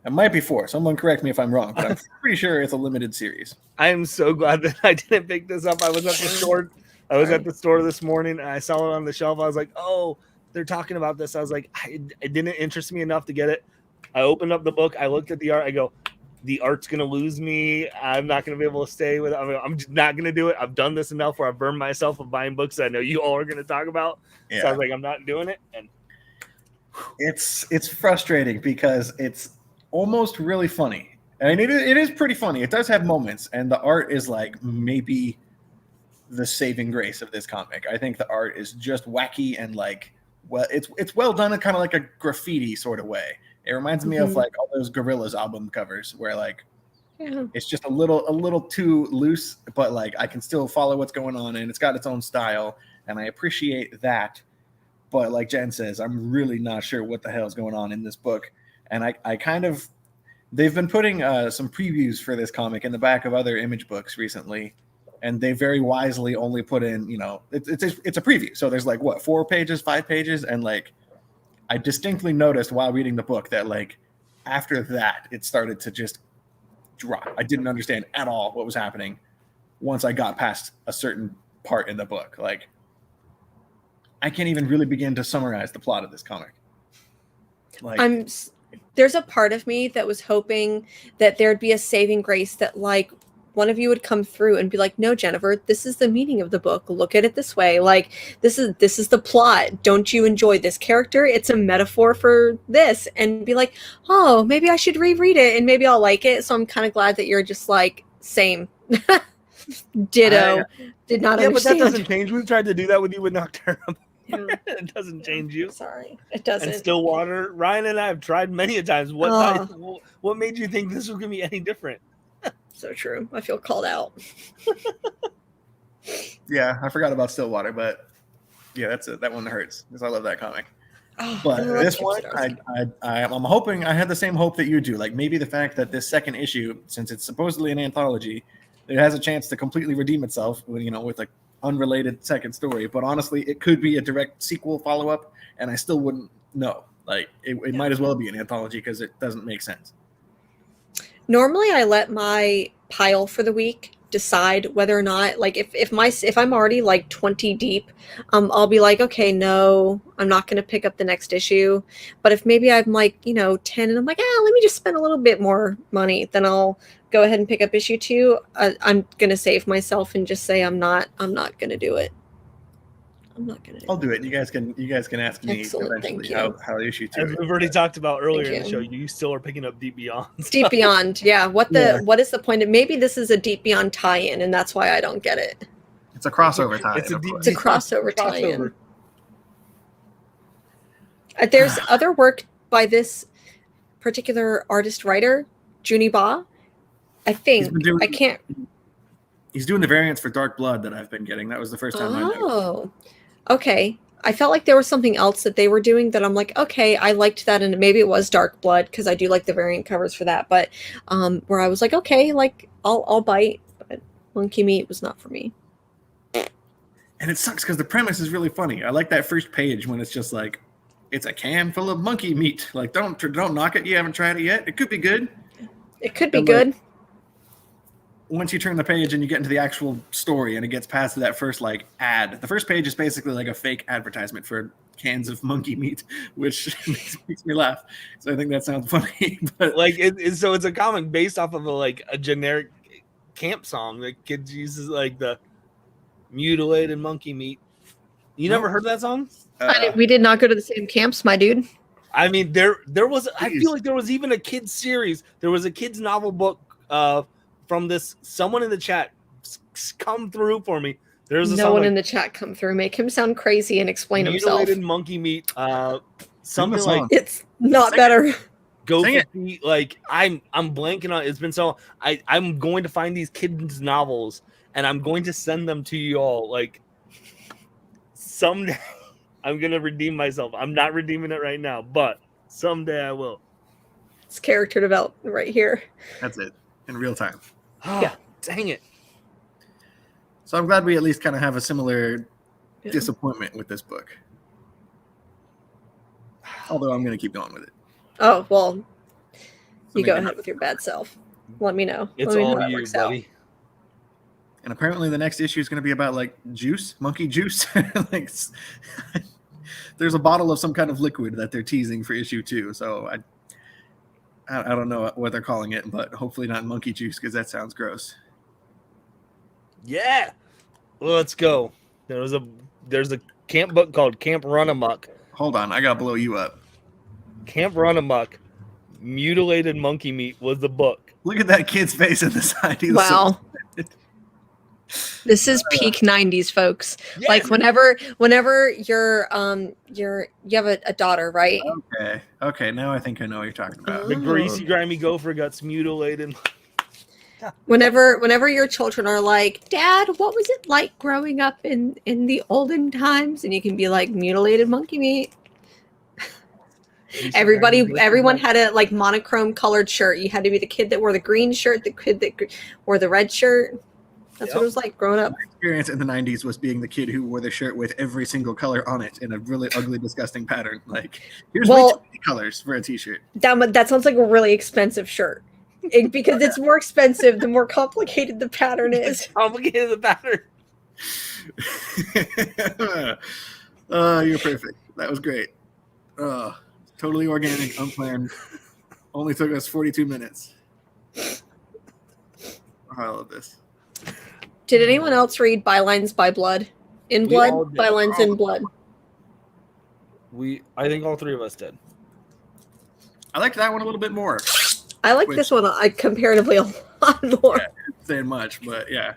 It might be 4. Someone correct me if I'm wrong, but I'm pretty sure it's a limited series. I am so glad that I didn't pick this up. I was at the store. At the store this morning, and I saw it on the shelf. I was like, "Oh, they're talking about this." I was like, "It didn't interest me enough to get it." I opened up the book. I looked at the art. I go, "The art's gonna lose me. I'm not gonna be able to stay with it. I'm just not gonna do it. I've done this enough where I've burned myself of buying books that I know you all are gonna talk about." Yeah. So I was like, "I'm not doing it." And it's frustrating because it's almost really funny. I mean, it is pretty funny. It does have moments, and the art is like maybe the saving grace of this comic. I think the art is just wacky and like, well, it's well done in kind of like a graffiti sort of way. It reminds me of like all those Gorillaz album covers where like it's just a little too loose, but like I can still follow what's going on, and it's got its own style, and I appreciate that. But like Jen says, I'm really not sure what the hell is going on in this book. And I kind of, they've been putting some previews for this comic in the back of other Image books recently, and they very wisely only put in, it's a preview. So there's like 4 pages, 5 pages, and like I distinctly noticed while reading the book that like after that it started to just drop. I didn't understand at all what was happening once I got past a certain part in the book. Like I can't even really begin to summarize the plot of this comic. Like there's a part of me that was hoping that there'd be a saving grace that like one of you would come through and be like, no, Jennifer, this is the meaning of the book. Look at it this way. Like this is the plot. Don't you enjoy this character? It's a metaphor for this. And be like, oh, maybe I should reread it and maybe I'll like it. So I'm kind of glad that you're just like, same. Ditto. Did not understand. But that doesn't change. We've tried to do that with you with Nocturne. It doesn't change you. Sorry, it doesn't. And Stillwater, Ryan and I have tried many a times. What made you think this was going to be any different? So true. I feel called out. Yeah, I forgot about Stillwater, but yeah, that's it. That one hurts because I love that comic. But this one, I'm hoping I had the same hope that you do. Like maybe the fact that this second issue, since it's supposedly an anthology, it has a chance to completely redeem itself. With like unrelated second story, but honestly it could be a direct sequel follow-up and I still wouldn't know. Like it might as well be an anthology because it doesn't make sense. Normally I let my pile for the week decide whether or not, like if I'm already like 20 deep, I'll be like, okay, no, I'm not going to pick up the next issue. But if maybe I'm like 10 and I'm like, let me just spend a little bit more money, then I'll go ahead and pick up issue 2. I'm going to save myself and just say I'm not going to do it. I'm not going to. I'll do it. You guys can ask me eventually how issue 2. As we've already talked about earlier in the show, you still are picking up Deep Beyond. Deep Beyond, yeah. What is the point of? Maybe this is a Deep Beyond tie-in, and that's why I don't get it. It's a crossover tie-in. It's a crossover tie-in. There's other work by this particular artist writer, Juni Ba. I think I can't. He's doing the variants for Dark Blood that I've been getting. That was the first time I know. Okay. I felt like there was something else that they were doing that I'm like, okay, I liked that, and maybe it was Dark Blood because I do like the variant covers for that. But where I was like, okay, like I'll bite, but Monkey Meat was not for me. And it sucks because the premise is really funny. I like that first page when it's just like, it's a can full of monkey meat. Like, don't knock it. You haven't tried it yet. It could be good. It could be good. Once you turn the page and you get into the actual story and it gets past that first like ad, the first page is basically like a fake advertisement for cans of monkey meat, which makes me laugh. So I think that sounds funny. But like, so it's a comic based off of a generic camp song that kids uses, like the mutilated monkey meat. You never heard that song? We did not go to the same camps, my dude. I mean, there was. I feel like there was even a kids series. There was a kids novel book from this. Someone in the chat come through for me. There's no one in the chat come through. Make him sound crazy and explain himself. Mutilated monkey meat. Something like it's not better. Go for feet. Like I'm blanking on. It's been so. I'm going to find these kids novels and I'm going to send them to you all. Like someday. I'm going to redeem myself. I'm not redeeming it right now, but someday I will. It's character development right here. That's it. In real time. Yeah. Dang it. So I'm glad we at least kind of have a similar disappointment with this book. Although I'm going to keep going with it. Oh, well, you go ahead with your bad self. Let me know. It's all you, buddy. And apparently the next issue is going to be about like juice, monkey juice. Like, there's a bottle of some kind of liquid that they're teasing for issue 2. So I don't know what they're calling it, but hopefully not monkey juice because that sounds gross. Yeah. Well, let's go. There's a camp book called Camp Run Amok. Hold on. I got to blow you up. Camp Run Amok. Mutilated Monkey Meat was the book. Look at that kid's face in the side. Wow. This is peak 90s, folks. Yes. Like whenever you have a daughter, right? Okay. Now I think I know what you're talking about. The greasy, grimy gopher guts mutilated. Whenever your children are like, Dad, what was it like growing up in the olden times? And you can be like, mutilated monkey meat. Everyone had a like monochrome colored shirt. You had to be the kid that wore the green shirt, the kid that wore the red shirt. That's what it was like growing up. My experience in the 90s was being the kid who wore the shirt with every single color on it in a really ugly, disgusting pattern. Like, here's way too many colors for a t-shirt. That sounds like a really expensive shirt. Because it's more expensive the more complicated the pattern is. Complicated the pattern. You're perfect. That was great. Totally organic, unplanned. Only took us 42 minutes. I love this. Did anyone else read Bylines by Blood? In Blood? Bylines in Blood. I think all three of us did. I liked that one a little bit more. I like this one comparatively a lot more. Yeah, saying much, but yeah.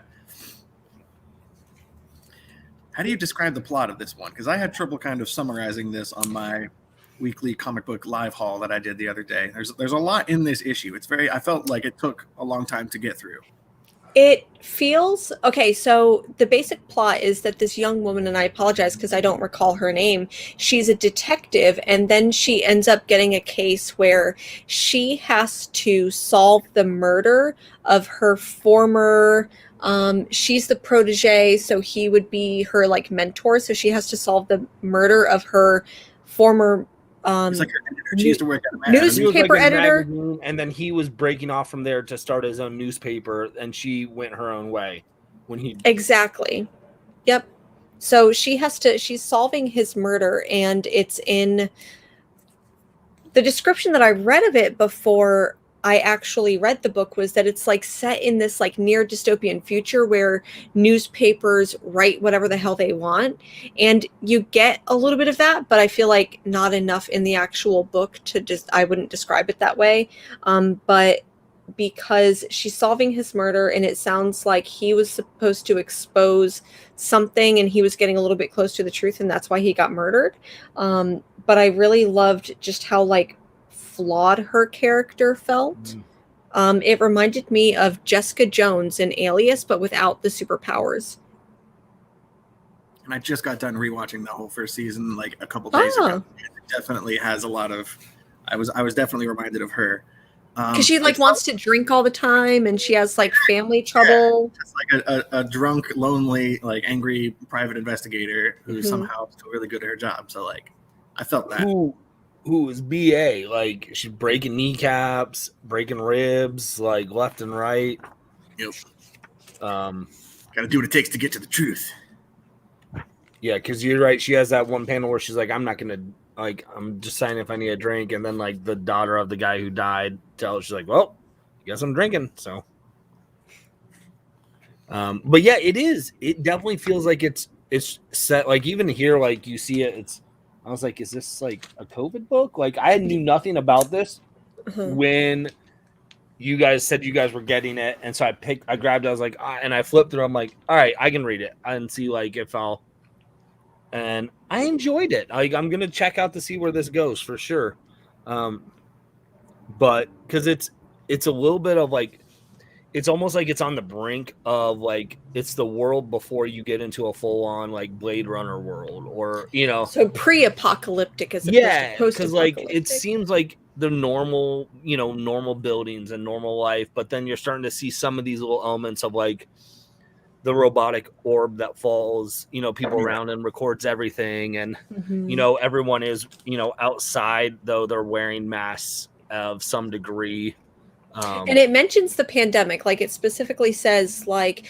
How do you describe the plot of this one? Because I had trouble kind of summarizing this on my weekly comic book live haul that I did the other day. There's a lot in this issue. I felt like it took a long time to get through. It feels okay. So the basic plot is that this young woman, and I apologize because I don't recall her name, she's a detective, and then she ends up getting a case where she has to solve the murder of her former she's the protege, so he would be her like mentor, so she has to solve the murder of her former He's like her editor. She used to work at a newspaper editor, and then he was breaking off from there to start his own newspaper, and she went her own way when he exactly. Yep. So she's solving his murder, and it's in the description that I read of it before I actually read the book was that it's like set in this like near dystopian future where newspapers write whatever the hell they want. And you get a little bit of that, but I feel like not enough in the actual book I wouldn't describe it that way. But because she's solving his murder and it sounds like he was supposed to expose something and he was getting a little bit close to the truth and that's why he got murdered. But I really loved just how like flawed her character felt. It reminded me of Jessica Jones in Alias, but without the superpowers. and I just got done rewatching the whole first season like a couple days ago. It definitely has a lot of. I was definitely reminded of her. Because she like wants to drink all the time, and she has like family trouble. It's like a drunk, lonely, like angry private investigator who somehow is still really good at her job. So like, I felt that. Who is BA? Like she's breaking kneecaps, breaking ribs, like left and right. Yep. Gotta do what it takes to get to the truth. Yeah, because you're right. She has that one panel where she's like, I'm not gonna like, I'm just saying if I need a drink, and then like the daughter of the guy who died tells, she's like, well, guess I'm drinking. So but yeah, it definitely feels like it's set, like even here, like you see it, I was like, is this like a COVID book? Like I knew nothing about this when you guys said you guys were getting it, and so I grabbed it, I was like, and I flipped through, I'm like, all right, I can read it and see like if I'll, and I enjoyed it. Like I'm gonna check out to see where this goes for sure. But because it's a little bit of like, it's almost like it's on the brink of like, it's the world before you get into a full-on like Blade Runner world, or so pre-apocalyptic as opposed to post-apocalyptic. Because like it seems like the normal buildings and normal life, but then you're starting to see some of these little elements of like the robotic orb that falls, people around and records everything, and everyone is outside, though they're wearing masks of some degree. And it mentions the pandemic, like it specifically says like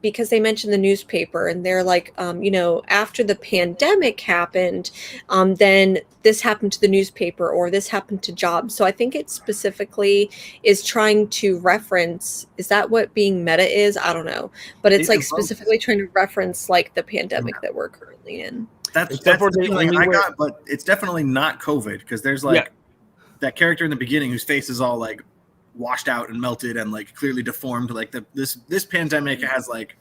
because they mentioned the newspaper, and they're like after the pandemic happened, then this happened to the newspaper, or this happened to jobs. So I think it specifically is trying to reference, is that what being meta is? I don't know, but it's like specifically trying to reference like the pandemic that we're currently in. That's the feeling I got, but it's definitely not COVID, because there's like that character in the beginning whose face is all like washed out and melted and like clearly deformed. Like this pandemic has like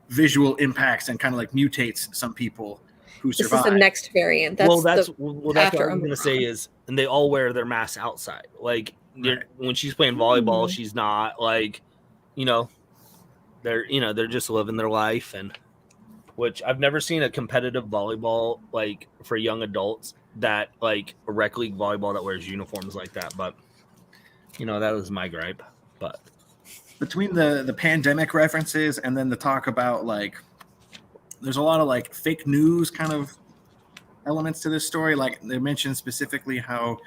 visual impacts and kind of like mutates some people who survive. This is the next variant. That's what I'm going to say is, and they all wear their masks outside. Like when she's playing volleyball, she's not like, they're just living their life, and which I've never seen a competitive volleyball like for young adults that like a rec league volleyball that wears uniforms like that, but. That was my gripe. But between the pandemic references and then the talk about like, there's a lot of like fake news kind of elements to this story. Like they mentioned specifically how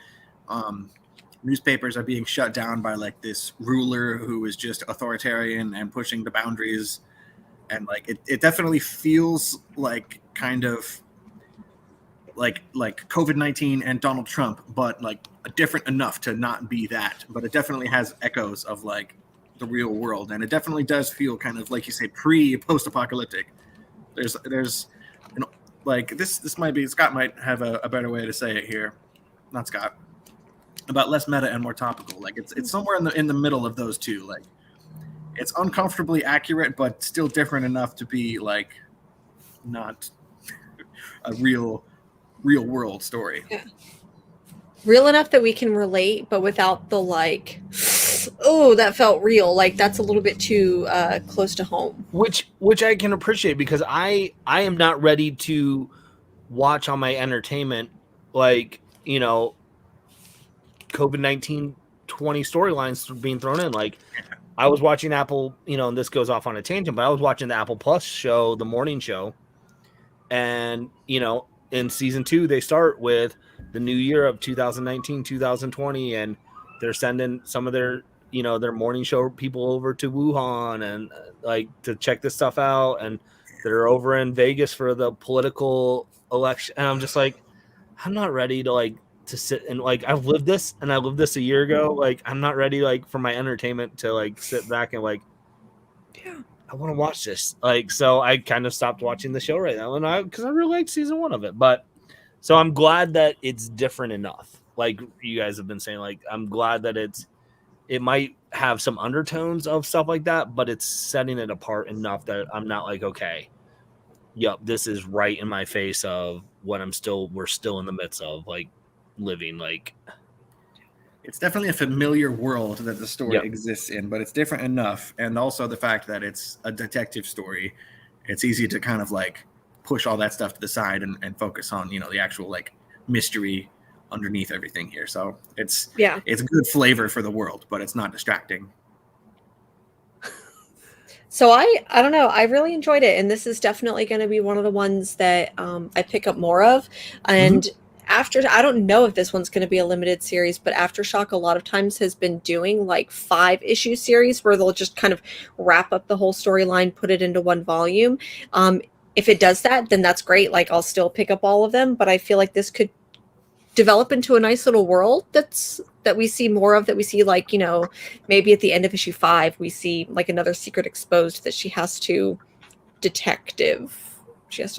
newspapers are being shut down by like this ruler who is just authoritarian and pushing the boundaries. And like it definitely feels like kind of like COVID-19 and Donald Trump, but like different enough to not be that. But it definitely has echoes of like the real world, and it definitely does feel kind of like you say post-apocalyptic. There's like this might be, Scott might have a better way to say it here, not Scott, about less meta and more topical. Like it's somewhere in the middle of those two. Like it's uncomfortably accurate, but still different enough to be like not a real world story. Yeah. Real enough that we can relate, but without the like, oh, that felt real. Like that's a little bit too close to home. Which I can appreciate, because I am not ready to watch on my entertainment like COVID-19 20 storylines being thrown in. Like I was watching Apple, and this goes off on a tangent, but I was watching the Apple Plus show, the morning show, and in season 2, they start with the new year of 2019, 2020, and they're sending some of their, their morning show people over to Wuhan and like to check this stuff out. And they're over in Vegas for the political election. And I'm just like, I'm not ready to like to sit and like, I've lived this, and I lived this a year ago. Like, I'm not ready like for my entertainment to like sit back and like, yeah, I want to watch this. Like, so I kind of stopped watching the show right now, and because I really liked season 1 of it. But so I'm glad that it's different enough. Like you guys have been saying, like I'm glad that it might have some undertones of stuff like that, but it's setting it apart enough that I'm not like, okay, yep, this is right in my face of what we're still in the midst of like living. Like it's definitely a familiar world that the story exists in, but it's different enough. And also the fact that it's a detective story, it's easy to kind of like push all that stuff to the side and focus on, you know, the actual like mystery underneath everything here. So it's good flavor for the world, but it's not distracting. So I don't know. I really enjoyed it, and this is definitely going to be one of the ones that I pick up more of. And I don't know if this one's going to be a limited series, but Aftershock a lot of times has been doing like 5-issue series where they'll just kind of wrap up the whole storyline, put it into one volume. If it does that, then that's great. Like I'll still pick up all of them, but I feel like this could develop into a nice little world that we see more of, that we see, like, you know, maybe at the end of issue 5 we see like another secret exposed that she has to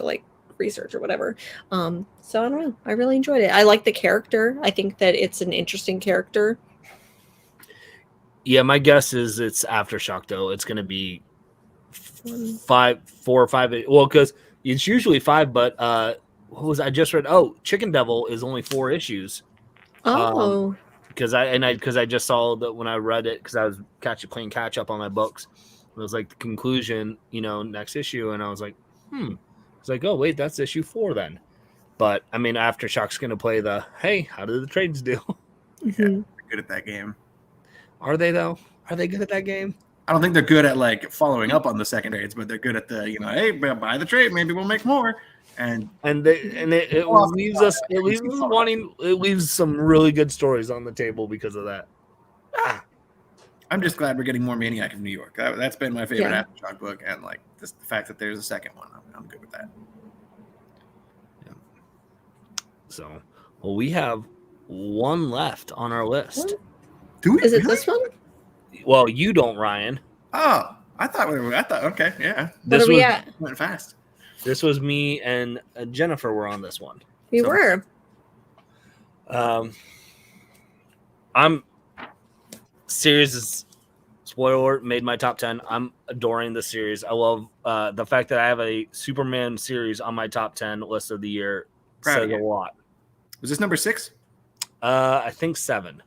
like research or whatever. So I don't know, I really enjoyed it. I like the character. I think that it's an interesting character. Yeah, my guess is it's Aftershock though. It's going to be 4 or 5. Well, because it's usually 5, but what was I just read? Oh, Chicken Devil is only 4 issues. Oh, because I just saw that when I read it, because I was playing catch up on my books. It was like the conclusion, you know, next issue, and I was like, It's like, oh wait, that's issue 4 then. But I mean, Aftershock's going to play the hey, how did the trades do? Yeah, they're good at that game. Are they though? Are they good at that game? I don't think they're good at like following up on the second trades, but they're good at the, you know, hey, buy the trade, maybe we'll make more. And it leaves some really good stories on the table because of that. I'm just glad we're getting more Maniac of New York. That's been my favorite Aftershock book, and like the fact that there's a second one, I'm good with that. Yeah. So, well, we have one left on our list. Do we? Is it this one? Well, you don't, Ryan. Oh, I thought okay, yeah. What are we at? Went fast. This was me and Jennifer were on this one. We were. I'm series is spoiler alert, made my top 10. I'm adoring the series. I love the fact that I have a Superman series on my top 10 list of the year. Says a lot. Was this number 6? I think 7.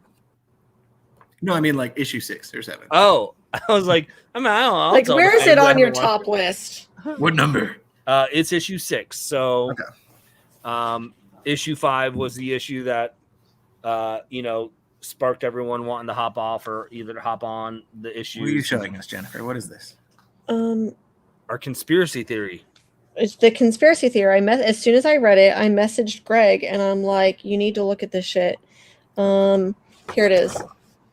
No, I mean like issue 6 or 7. Oh, I was like, I don't know. Like, where is it on your top list? What number? It's issue 6. So, issue 5 was the issue that, sparked everyone wanting to hop off or either hop on the issue. What are you showing us, Jennifer? What is this? Our conspiracy theory. It's the conspiracy theory. As soon as I read it, I messaged Greg and I'm like, you need to look at this shit. Here it is.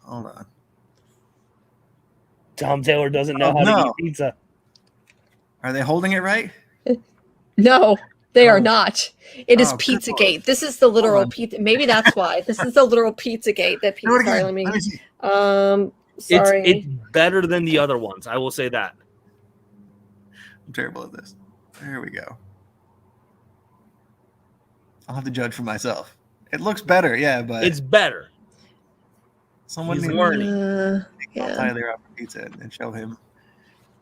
Hold on. Tom Taylor doesn't know how to eat pizza. Are they holding it right? No, they are not. It is Pizzagate. This is the literal pizza. Maybe that's why. This is the literal Pizzagate that people. Sorry, let me see. Sorry. It's better than the other ones. I will say that. I'm terrible at this. There we go. I'll have to judge for myself. It looks better, yeah, but it's better. Someone He's needs learning. Yeah. Tyler out for pizza and show him.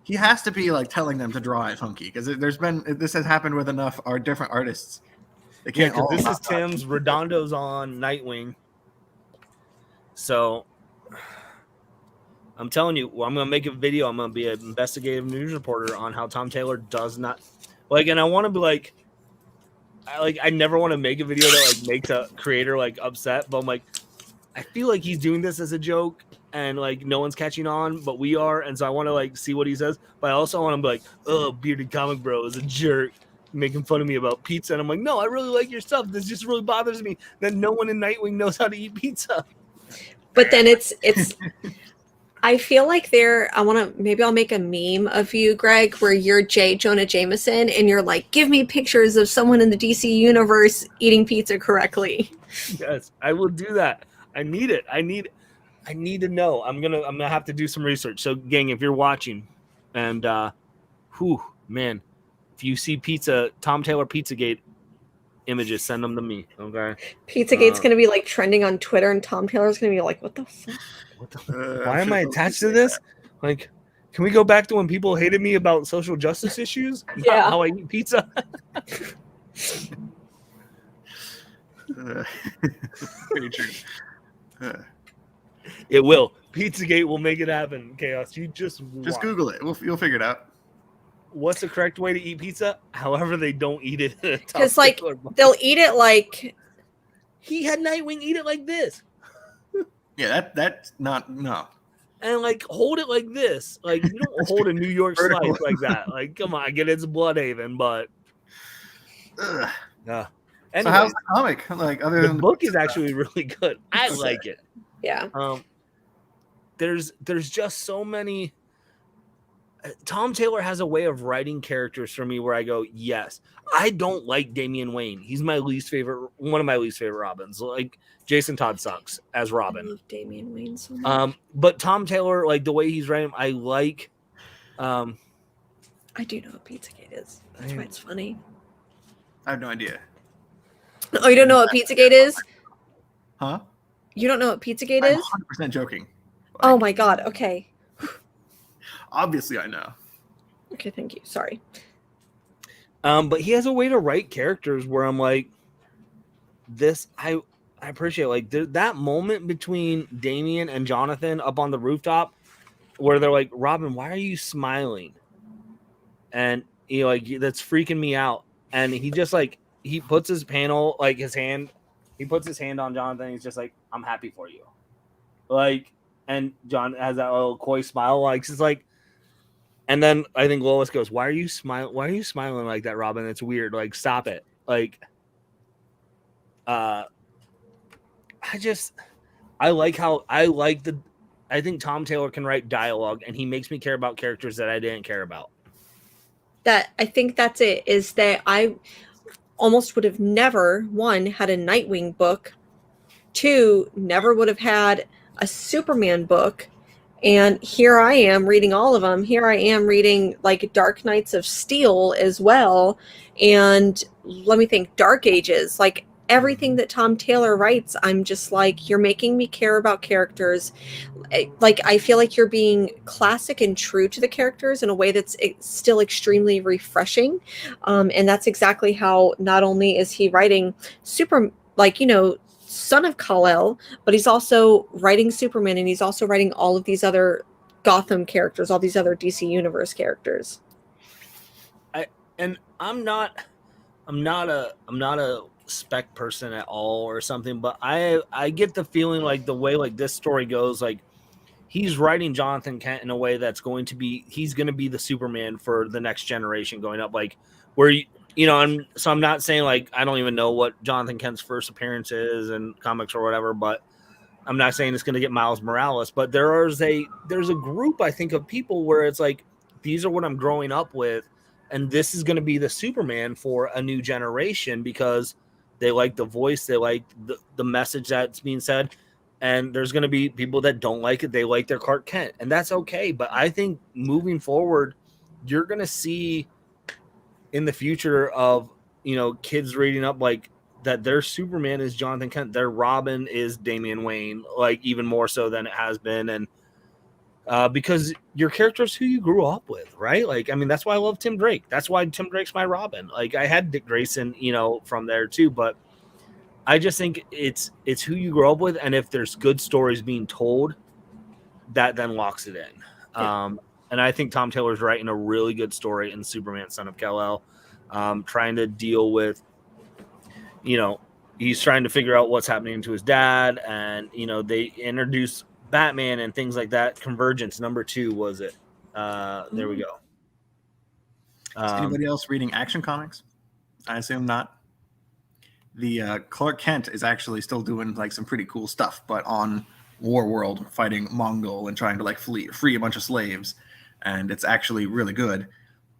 He has to be like telling them to draw it funky because this has happened with enough different artists. They can't. Yeah, this is Tim's. Redondo's on Nightwing. So I'm telling you, I'm gonna make a video. I'm gonna be an investigative news reporter on how Tom Taylor does not like, and I want to be like, I never want to make a video that like makes a creator like upset, but I'm like, I feel like he's doing this as a joke. And like no one's catching on, but we are, and so I want to like see what he says. But I also want to be like, "Oh, bearded comic bro is a jerk, making fun of me about pizza." And I'm like, "No, I really like your stuff. This just really bothers me that no one in Nightwing knows how to eat pizza." But then it's. I feel like maybe I'll make a meme of you, Greg, where you're J. Jonah Jameson, and you're like, "Give me pictures of someone in the DC universe eating pizza correctly." Yes, I will do that. I need it. I need to know. I'm gonna have to do some research. So, gang, if you're watching, and man, if you see Tom Taylor Pizzagate images, send them to me. Okay. Pizzagate's gonna be like trending on Twitter, and Tom Taylor's gonna be like, "What the fuck? Why am I attached to this? Like, can we go back to when people hated me about social justice issues? Yeah. Not how I eat pizza." Pretty true. It will. Pizzagate will make it happen. Chaos. You just Google it. You'll figure it out. what's the correct way to eat pizza? However, they don't eat it. Because like they'll eat it like he had Nightwing eat it like this. Yeah, that's not no. And like hold it like this. Like you don't hold a New York slice like that. Like come on, I get it's Bloodhaven, but yeah. Anyways, so how's the comic? Like other than the book is actually really good. I like it. Yeah. There's just so many. Tom Taylor has a way of writing characters for me where I go, yes. I don't like Damian Wayne. He's my least favorite, one of my least favorite Robins. Like Jason Todd sucks as Robin. I love Damian Wayne so much. But Tom Taylor, like the way he's writing, I like. I do know what Pizzagate is. That's why it's funny. I have no idea. Oh, you don't know what Pizzagate is? Huh? You don't know what Pizzagate I'm is? 100% joking. Like, Oh my god. Okay. Obviously, I know. Okay, thank you. Sorry. But he has a way to write characters where I'm like, this I appreciate. Like that moment between Damian and Jonathan up on the rooftop, where they're like, Robin, why are you smiling? And you know, like that's freaking me out. And he just like he puts his panel like his hand, he puts his hand on Jonathan. He's just like, I'm happy for you. Like, and John has that little coy smile, like it's like. And then I think Lois goes, "Why are you smiling? Why are you smiling like that, Robin? It's weird. Like, stop it." Like, I think Tom Taylor can write dialogue, and he makes me care about characters that I didn't care about. That I think that's it. Is that I almost would have never had a Nightwing book, 2 never would have had a Superman book. And here I am reading all of them. Here I am reading like Dark Knights of Steel as well. And let me think, Dark Ages, like everything that Tom Taylor writes, I'm just like, you're making me care about characters. Like, I feel like you're being classic and true to the characters in a way that's still extremely refreshing. And that's exactly how not only is he writing Son of Kal-El, but he's also writing Superman, and he's also writing all of these other Gotham characters, all these other DC Universe characters. I'm not a spec person at all or something, but I get the feeling like the way like this story goes, like he's writing Jonathan Kent in a way that's he's going to be the Superman for the next generation going up, like where I'm not saying like I don't even know what Jonathan Kent's first appearance is in comics or whatever, but I'm not saying it's going to get Miles Morales, but there's a group I think of people where it's like these are what I'm growing up with, and this is going to be the Superman for a new generation because they like the voice, they like the message that's being said, and there's going to be people that don't like it, they like their Clark Kent, and that's okay. But I think moving forward, you're going to see in the future of, kids reading up like that their Superman is Jonathan Kent, their Robin is Damian Wayne, like even more so than it has been. And because your character is who you grew up with, right? Like, I mean, that's why I love Tim Drake. That's why Tim Drake's my Robin. Like I had Dick Grayson, from there too, but I just think it's who you grow up with. And if there's good stories being told, that then locks it in. Yeah. And I think Tom Taylor's writing a really good story in Superman, Son of Kal-El, trying to deal with, he's trying to figure out what's happening to his dad. And, they introduce Batman and things like that. Convergence, number 2, was it? There we go. Is anybody else reading Action Comics? I assume not. The Clark Kent is actually still doing like some pretty cool stuff, but on War World, fighting Mongol and trying to like free a bunch of slaves. And it's actually really good.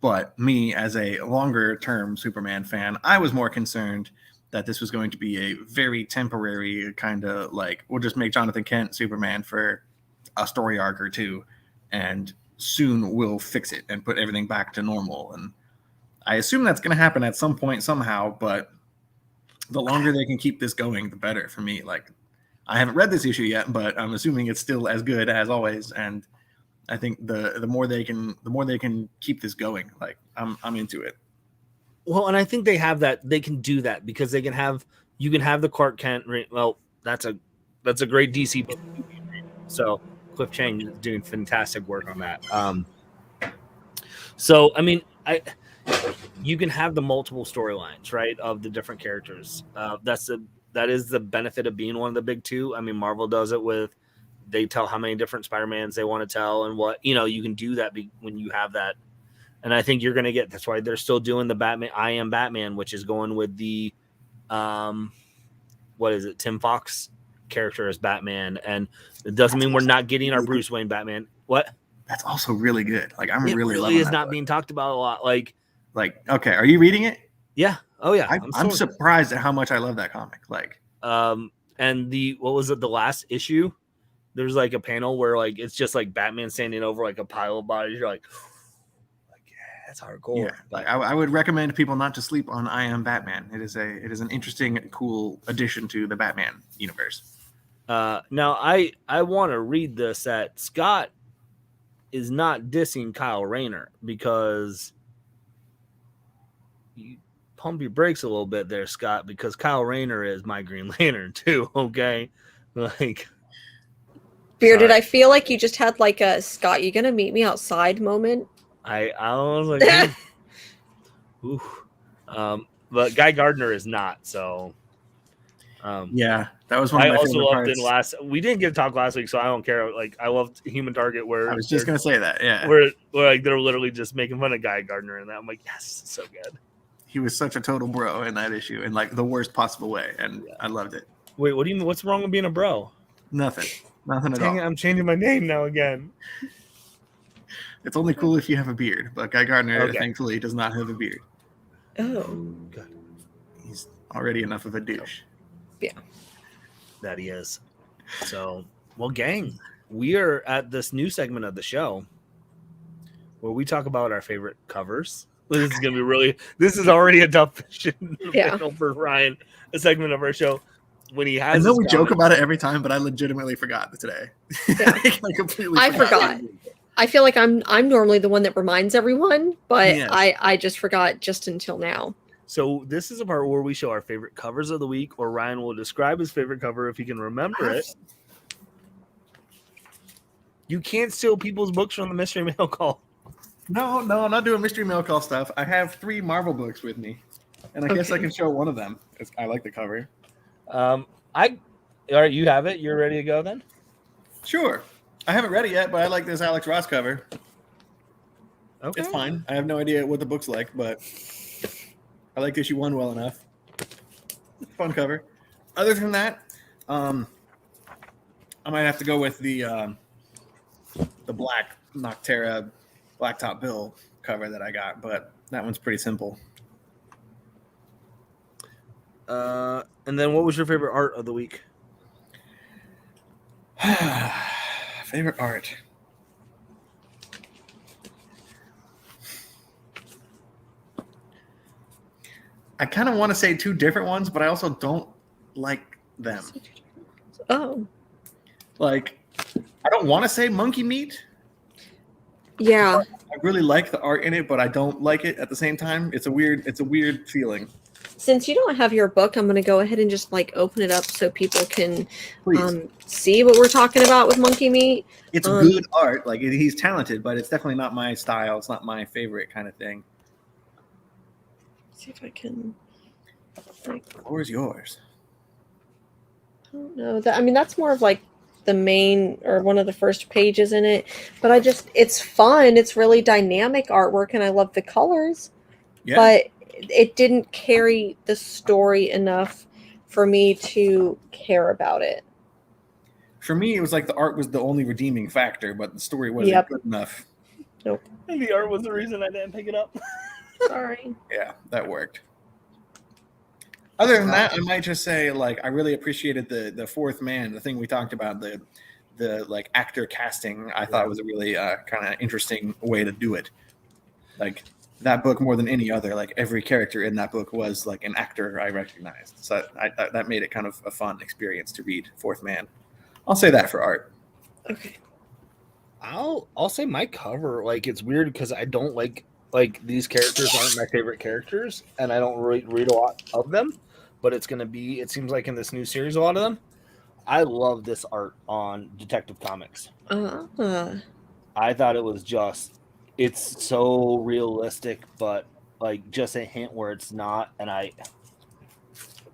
But me, as a longer-term Superman fan, I was more concerned that this was going to be a very temporary kind of like, we'll just make Jonathan Kent Superman for a story arc or 2, and soon we'll fix it and put everything back to normal. And I assume that's going to happen at some point somehow, but the longer they can keep this going, the better for me. Like, I haven't read this issue yet, but I'm assuming it's still as good as always, and I think the more they can keep this going, like I'm into it. Well, and I think they can do that because you can have the Clark Kent. Well, that's a great DC book. So Cliff Chang is doing fantastic work on that. So I mean, you can have the multiple storylines, right, of the different characters. That is the benefit of being one of the big two. I mean, Marvel does it with, they tell how many different Spider-Mans they want to tell, and what, you can do that when you have that. And I think you're going to get, that's why they're still doing the Batman, I Am Batman, which is going with the, what is it, Tim Fox character as Batman. And it doesn't mean we're not getting our Bruce Wayne Batman. What? That's also really good. Like, I'm it really really is not being talked about a lot. Like, okay, are you reading it? Yeah. Oh yeah. I'm surprised at how much I love that comic. Like, and what was it? The last issue, there's like a panel where like it's just like Batman standing over like a pile of bodies. You're like, yeah, that's hardcore. Yeah, like I would recommend people not to sleep on I Am Batman. It is an interesting, cool addition to the Batman universe. Now I want to read this, that Scott is not dissing Kyle Rayner, because you pump your brakes a little bit there, Scott, because Kyle Rayner is my Green Lantern too. Okay, like, Bearded, I feel like you just had like a Scott, you gonna meet me outside moment. I was like, ooh. But Guy Gardner is not. So, yeah, that was one of my also favorite loved parts. we didn't get to talk last week, so I don't care. Like, I loved Human Target, where I was just gonna say that. Yeah, where like they're literally just making fun of Guy Gardner, and that I'm like, yes, so good. He was such a total bro in that issue, in like the worst possible way, and I loved it. Wait, what do you mean? What's wrong with being a bro? Nothing at Dang all. it, I'm changing my name now again. It's only cool if you have a beard, but Guy Gardner, Okay. thankfully, does not have a beard. Oh, Good. He's already enough of a douche. yeah. That he is. So, well, gang, we are at this new segment of the show where we talk about our favorite covers. This is gonna be this is already a tough for Ryan, a segment of our show. When he has, I know we joke about it every time, but I legitimately forgot today. Yeah. I completely forgot. I feel like I'm normally the one that reminds everyone, but Yes. I just forgot just until now. So this is a part where we show our favorite covers of the week, or Ryan will describe his favorite cover if he can remember it. You can't steal people's books from the mystery mail call. No, I'm not doing mystery mail call stuff. I have 3 Marvel books with me, and I guess I can show one of them. I like the cover. All right, you have it. You're ready to go then? Sure. I haven't read it yet, but I like this Alex Ross cover. Okay. It's fine. I have no idea what the book's like, but I like issue 1 well enough. Fun cover. Other than that, I might have to go with the black Noctera Blacktop Bill cover that I got, but that one's pretty simple. And then what was your favorite art of the week? Favorite art. I kind of want to say 2 different ones, but I also don't like them. Oh. Like, I don't want to say Monkey Meat. Yeah. I really like the art in it, but I don't like it at the same time. It's a weird feeling. Since you don't have your book, I'm going to go ahead and just like open it up so people can Please. See what we're talking about with Monkey Meat. It's good art. Like, he's talented, but it's definitely not my style. It's not my favorite kind of thing. See if I can. The floor is yours. I don't know. That's more of like the main or one of the first pages in it. But it's fun. It's really dynamic artwork, and I love the colors. Yeah. But it didn't carry the story enough for me to care about it. For me, it was like the art was the only redeeming factor, but the story wasn't good enough. Nope. And the art was the reason I didn't pick it up. Sorry. Yeah, that worked. Other than that, I might just say, like, I really appreciated the fourth man, the thing we talked about, the like actor casting. I thought was a really kind of interesting way to do it. Like, that book more than any other, like every character in that book was like an actor I recognized. So that made it kind of a fun experience to read Fourth Man. I'll say that for art. Okay. I'll say my cover. Like, it's weird because I don't like these characters aren't my favorite characters, and I don't read a lot of them. But it's gonna be. It seems like in this new series, a lot of them. I love this art on Detective Comics. I thought it was just it's so realistic, but like just a hint where it's not, and I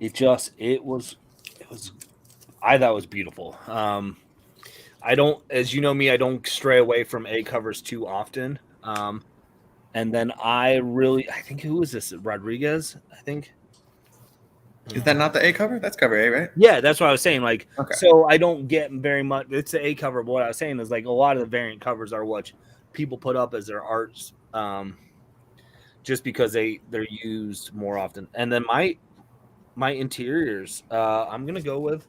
thought it was beautiful. I don't, as you know me, I don't stray away from A covers too often. And then I think, who is this? Rodriguez, I think. Is that not the A cover? That's cover A, right? Yeah, that's what I was saying. Like, okay. So I don't get very much. It's the A cover, but what I was saying is like a lot of the variant covers are what people put up as their arts, just because they're used more often. And then my interiors, I'm gonna go with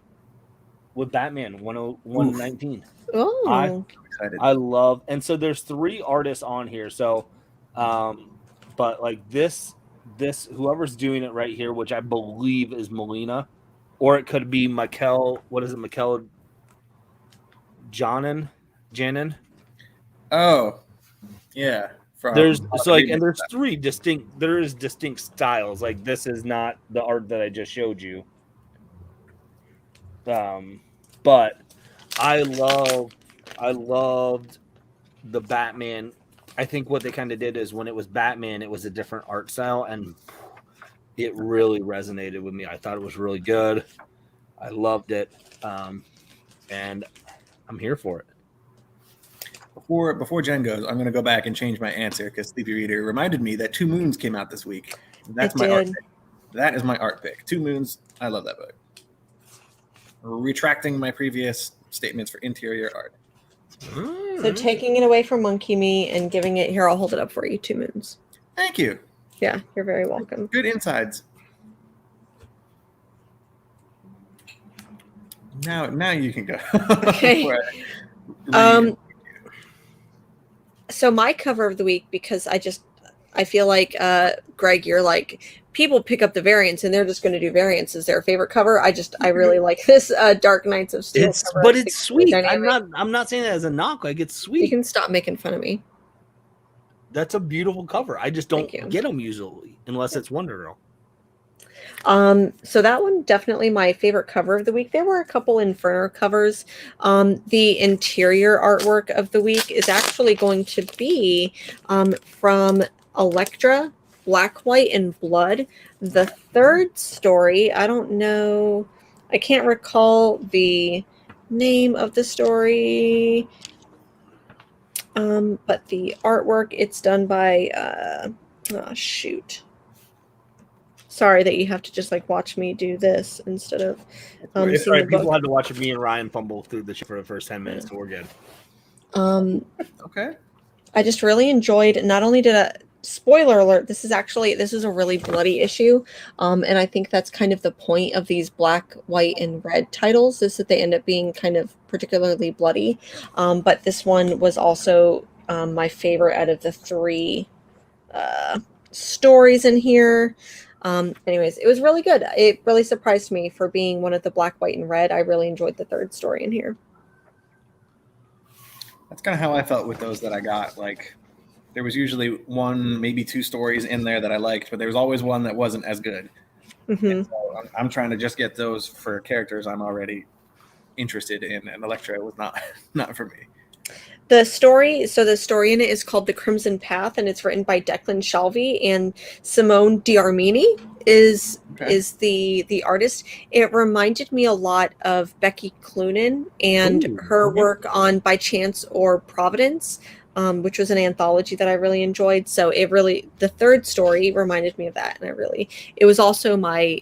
Batman 119. Oh, I love, and so there's 3 artists on here. So, but like this whoever's doing it right here, which I believe is Molina, or it could be Mikel. What is it, Mikel Janin? Oh, yeah. There's 3 distinct. There is distinct styles. Like this is not the art that I just showed you. But I loved the Batman. I think what they kind of did is when it was Batman, it was a different art style, and it really resonated with me. I thought it was really good. I loved it, and I'm here for it. Before Jen goes, I'm going to go back and change my answer because Sleepy Reader reminded me that 2 Moons came out this week. That's my art pick. That is my art pick. 2 Moons. I love that book. Retracting my previous statements for interior art. So taking it away from Monkey Me and giving it here, I'll hold it up for you. 2 Moons. Thank you. Yeah, you're very welcome. Good insides. Now you can go. Okay. So my cover of the week, because I feel like Greg, you're like, people pick up the variants and they're just going to do variants as their favorite cover. I really like this Dark Knights of Steel cover. But it's sweet. I'm not saying that as a knock. Like, it's sweet. You can stop making fun of me. That's a beautiful cover. I just don't get them usually unless it's Wonder Girl. So that one definitely my favorite cover of the week. There were a couple Inferno covers. The interior artwork of the week is actually going to be from Elektra, Black, White, and Blood. The third story, I don't know, I can't recall the name of the story. But the artwork, it's done by oh shoot. Sorry that you have to just like watch me do this instead of seeing the book. People had to watch me and Ryan fumble through the shit for the first 10 minutes, so we're good. Okay. I just really enjoyed, not only did I, spoiler alert, this is a really bloody issue. And I think that's kind of the point of these Black, White, and Red titles, is that they end up being kind of particularly bloody. But this one was also my favorite out of the 3 stories in here. Anyways, it was really good. It really surprised me for being one of the Black, White, and Red. I really enjoyed the third story in here. That's kind of how I felt with those that I got. Like, there was usually 1, maybe 2 stories in there that I liked, but there was always one that wasn't as good. Mm-hmm. So I'm trying to just get those for characters I'm already interested in, and Elektra was not for me. The story in it is called The Crimson Path, and it's written by Declan Shalvey, and Simone D'Armini is the artist. It reminded me a lot of Becky Cloonan and her work on By Chance or Providence, which was an anthology that I really enjoyed. So the third story reminded me of that, and it was also my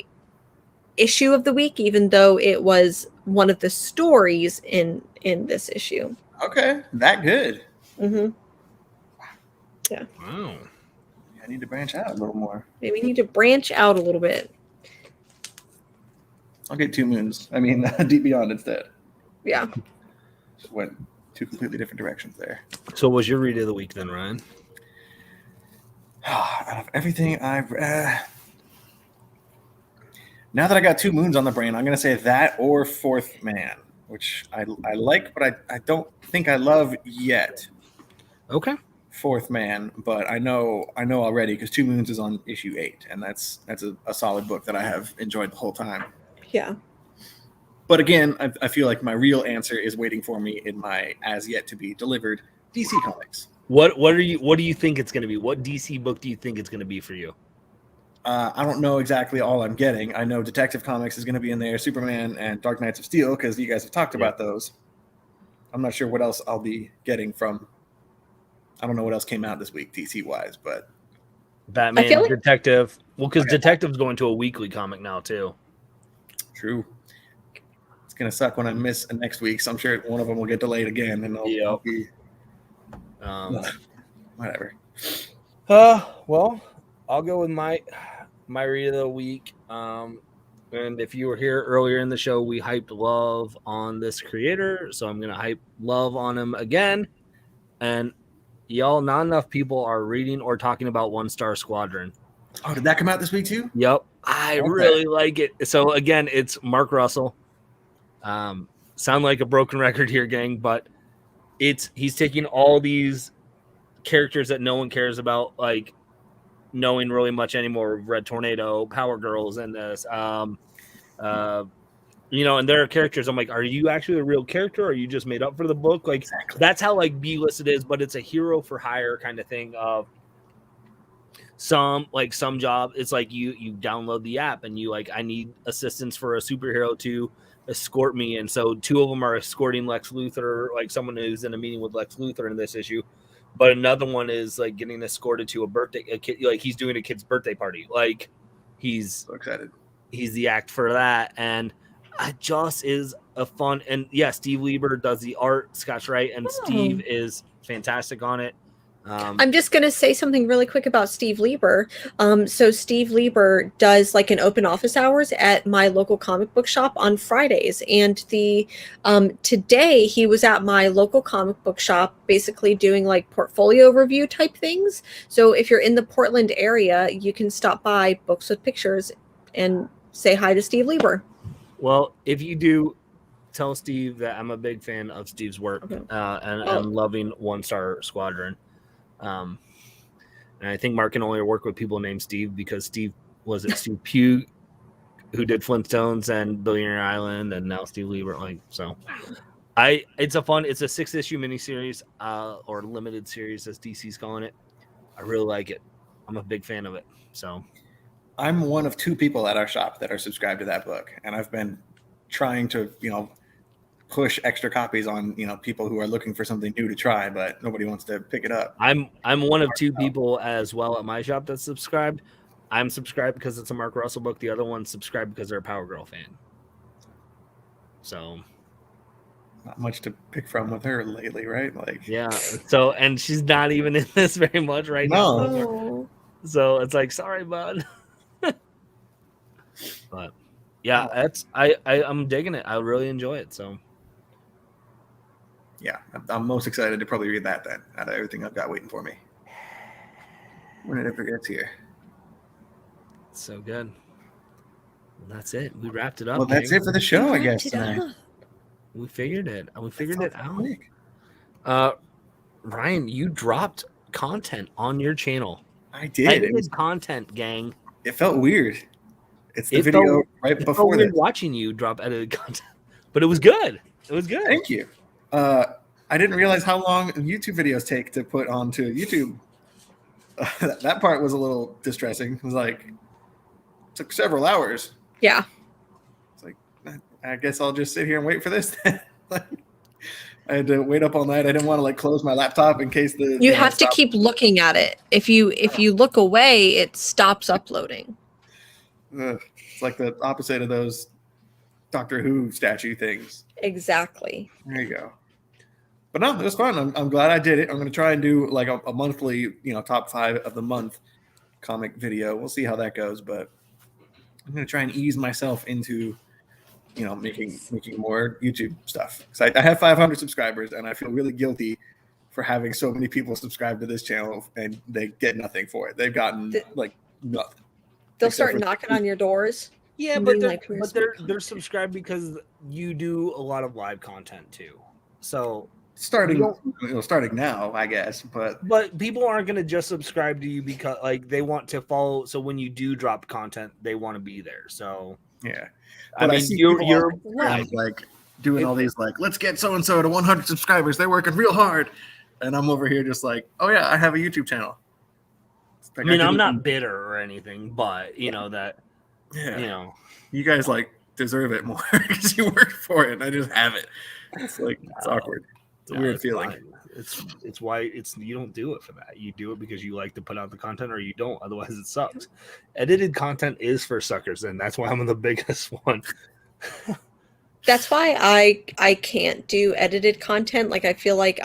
issue of the week, even though it was one of the stories in this issue. Okay, that good. Mm-hmm. Yeah. Wow. I need to branch out a little more. Maybe we need to branch out a little bit. I'll get 2 Moons. I mean, Deep Beyond instead. Yeah. Just went 2 completely different directions there. So, what was your read of the week then, Ryan? Out of everything I've now that I got 2 Moons on the brain, I'm going to say that or Fourth Man, which I like, but I don't think I love yet. Okay. Fourth Man, but I know already because 2 Moons is on issue 8, and that's a solid book that I have enjoyed the whole time. Yeah. But again, I feel like my real answer is waiting for me in my as yet to be delivered DC Comics. What do you think it's going to be? What DC book do you think it's going to be for you? I don't know exactly all I'm getting. I know Detective Comics is going to be in there, Superman and Dark Knights of Steel, because you guys have talked about those. I'm not sure what else I'll be getting from. I don't know what else came out this week, DC wise, but Batman, Detective. Well, because Detective's going to a weekly comic now too. True. It's gonna suck when I miss next week. So I'm sure one of them will get delayed again, and I'll be whatever. Well, I'll go with my read of the week. And if you were here earlier in the show, we hyped love on this creator, so I'm gonna hype love on him again. And y'all, not enough people are reading or talking about Star Squadron. Oh, did that come out this week too? Yep, I really like it. So again, it's Mark Russell. Sound like a broken record here, gang, but he's taking all these characters that no one cares about, like knowing really much anymore. Red Tornado, Power Girls, and this. And there are characters I'm like, are you actually a real character, or are you just made up for the book? Like, that's how like B-listed is, but it's a hero for hire kind of thing of some job. It's like you download the app and you like, I need assistance for a superhero to escort me, and so two of them are escorting Lex Luthor, like someone who's in a meeting with Lex Luthor in this issue, but another one is like getting escorted to a kid, like he's doing a kid's birthday party, like he's so excited. He's the act for that, and it just is a fun. And Steve Lieber does the art, Scott's right, and Steve is fantastic on it. I'm just going to say something really quick about Steve Lieber. So Steve Lieber does like an open office hours at my local comic book shop on Fridays. And today he was at my local comic book shop basically doing like portfolio review type things. So if you're in the Portland area, you can stop by Books with Pictures and say hi to Steve Lieber. Well, if you do, tell Steve that I'm a big fan of Steve's work and loving Star Squadron. And I think Mark can only work with people named Steve because Steve Steve Pugh, who did Flintstones and Billionaire Island, and now Steve Lieber. Like, so it's a 6-issue miniseries, or limited series as DC's calling it. I really like it. I'm a big fan of it. So I'm one of 2 people at our shop that are subscribed to that book, and I've been trying to, push extra copies on, people who are looking for something new to try, but nobody wants to pick it up. I'm one of 2 people as well at my shop that's subscribed. I'm subscribed because it's a Mark Russell book. The other one's subscribed because they're a Power Girl fan. So not much to pick from with her lately, right? Like, yeah. So, and she's not even in this very much right now. So it's like, sorry, bud. But yeah, I'm digging it. I really enjoy it. So yeah, I'm most excited to probably read that then, out of everything I've got waiting for me. When it ever gets here. So good. Well, that's it. We wrapped it up. Well, that's it for the show, I guess. We figured it. We figured it out. Ryan, you dropped content on your channel. I did. Edited content, gang. It felt weird. It's the video right before this. Watching you drop edited content, but it was good. It was good. Thank you. I didn't realize how long YouTube videos take to put onto YouTube. That part was a little distressing. It was like, it took several hours. Yeah. It's like, I guess I'll just sit here and wait for this. I had to wait up all night. I didn't want to close my laptop in case you have to keep looking at it. If you look away, it stops uploading. It's like the opposite of those Doctor Who statue things. Exactly. There you go. But no, it was fun. I'm glad I did it. I'm going to try and do like a monthly, top 5 of the month comic video. We'll see how that goes, but I'm going to try and ease myself into, making more YouTube stuff. Because I have 500 subscribers, and I feel really guilty for having so many people subscribe to this channel, and they get nothing for it. They've gotten nothing. They'll start knocking on your doors. Yeah, but they're subscribed because you do a lot of live content too. So starting now, I guess, but people aren't going to just subscribe to you because they want to follow. So when you do drop content, they want to be there. So yeah, but I mean, you're doing all these let's get so and so to 100 subscribers. They're working real hard. and I'm over here just like, oh yeah, I have a YouTube channel. Like, I mean, I'm not bitter or anything, but you know that, you guys like deserve it more because you worked for it, and I just have it. It's like it's awkward. It's a weird feeling. Fine. It's why you don't do it for that. You do it because you like to put out the content, or you don't. Otherwise, it sucks. Edited content is for suckers, and that's why I'm the biggest one. That's why I can't do edited content. Like I feel like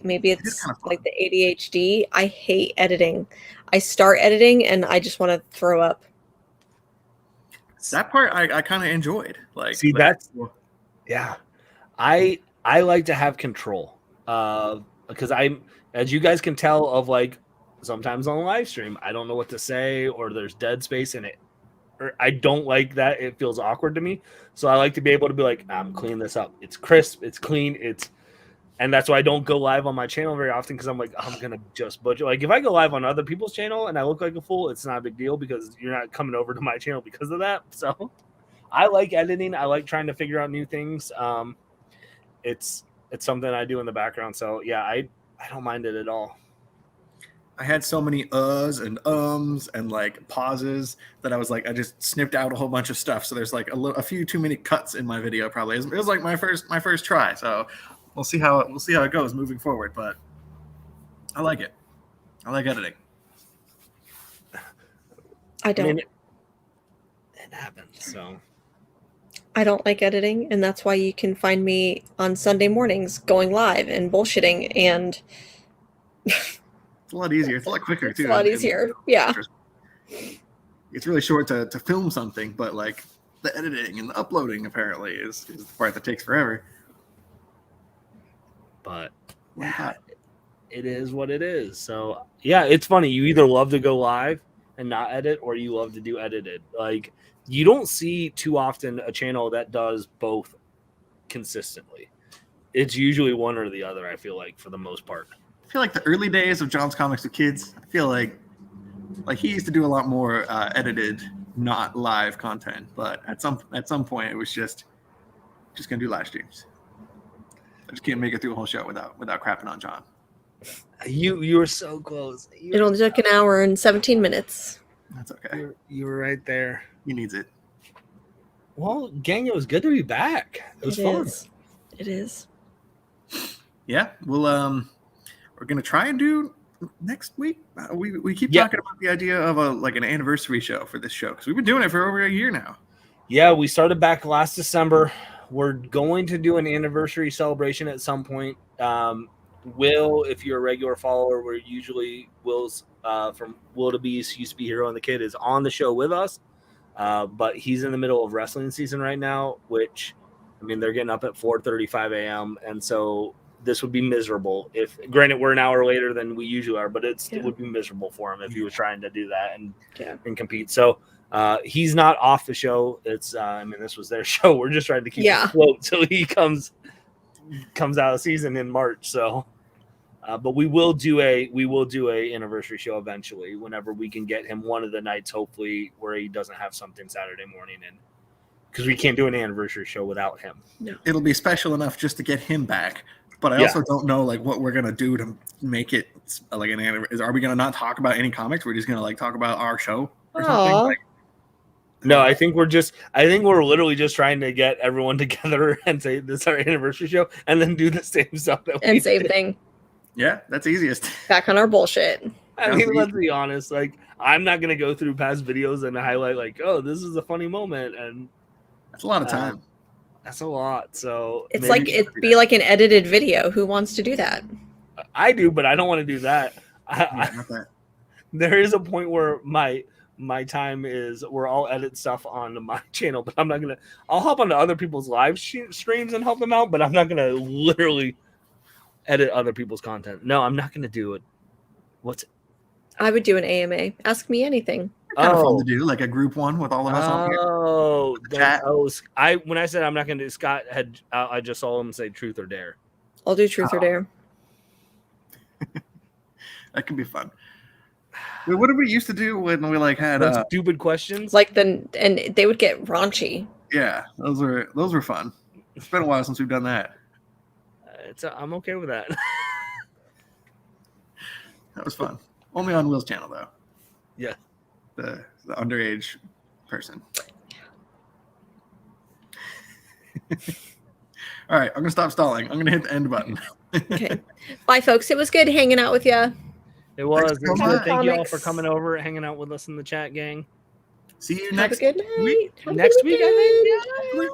maybe it's kind of like the ADHD. I hate editing. I start editing and I just want to throw up. That part I kind of enjoyed. Like, see, I like to have control. Because as you guys can tell, of like sometimes on live stream, I don't know what to say, or there's dead space in it, or I don't like that. It feels awkward to me. So I like to be able to be like, I'm cleaning this up. It's crisp. It's clean. And that's why I don't go live on my channel very often, because I'm like, I'm going to just butcher. Like if I go live on other people's channel and I look like a fool, it's not a big deal because you're not coming over to my channel because of that. So I like editing. I like trying to figure out new things. It's something I do in the background. So yeah, I don't mind it at all. I had so many uhs and ums and like pauses that I was like, I just snipped out a whole bunch of stuff. So there's like a few too many cuts in my video. Probably it was like my first try. So we'll see how it goes moving forward. But I like it. I like editing. I don't. I mean, it happens. So. I don't like editing, and that's why you can find me on Sunday mornings going live and bullshitting, and it's a lot easier. It's a lot quicker too. It's a lot easier. Yeah. It's really short to film something, but like the editing and the uploading apparently is the part that takes forever. But yeah, it is what it is. So yeah, it's funny. You either love to go live and not edit, or you love to do edited. Like, you don't see too often a channel that does both consistently. It's usually one or the other, I feel like, for the most part. I feel like the early days of John's Comics with Kids, I feel like he used to do a lot more edited, not live content. But at some point, it was just going to do live streams. I just can't make it through a whole show without crapping on John. You were so close. It only took an hour and 17 minutes. That's okay. You were right there. He needs it. Well, gang, it was good to be back. It was fun. It is. Yeah, we're gonna try and do next week. We keep talking about the idea of an anniversary show for this show, because we've been doing it for over a year now. Yeah, we started back last December. We're going to do an anniversary celebration at some point. Will, if you're a regular follower, we're usually Will's from Will to Beast, used to be Hero and the Kid, is on the show with us. But he's in the middle of wrestling season right now, which, I mean, they're getting up at 4:35 a.m. And so this would be miserable. If, granted, we're an hour later than we usually are, but it would be miserable for him if he was trying to do that and compete. So he's not off the show. It's, I mean, this was their show. We're just trying to keep it afloat till he comes out of season in March. So, but we will do a anniversary show eventually, whenever we can get him one of the nights, hopefully, where he doesn't have something Saturday morning, and because we can't do an anniversary show without him. No. It'll be special enough just to get him back. But I also don't know what we're gonna do to make it like an anniversary. Are we gonna not talk about any comics? We're just gonna talk about our show or something? No, I think we're literally just trying to get everyone together and say this is our anniversary show, and then do the same stuff that we same thing. Yeah, that's easiest. Back on our bullshit. I mean, let's be honest. I'm not gonna go through past videos and highlight oh, this is a funny moment, and that's a lot of time. That's a lot. So it's it'd be like an edited video. Who wants to do that? I do, but I don't want to do that. There is a point where my time is where I'll edit stuff on my channel, but I'm not gonna. I'll hop onto other people's live streams and help them out, but I'm not gonna literally edit other people's content. No, I'm not gonna do it. I would do an AMA. Ask me anything. Kind of fun to do, like a group one with all of us on here. When I said I'm not going to do, Scott had I just saw him say truth or dare. I'll do truth or dare. That could be fun. Wait, what did we used to do when we had stupid questions? And they would get raunchy. Yeah, those were fun. It's been a while since we've done that. I'm okay with that. That was fun. Only on Will's channel, though. Yeah. The underage person. All right, I'm gonna stop stalling. I'm gonna hit the end button. Okay. Bye, folks. It was good hanging out with you. It was. Thank you all for Comics. coming over, hanging out with us in the chat, gang. See you Have next a good night. week. Have a Next good week, weekend. I think. Yeah.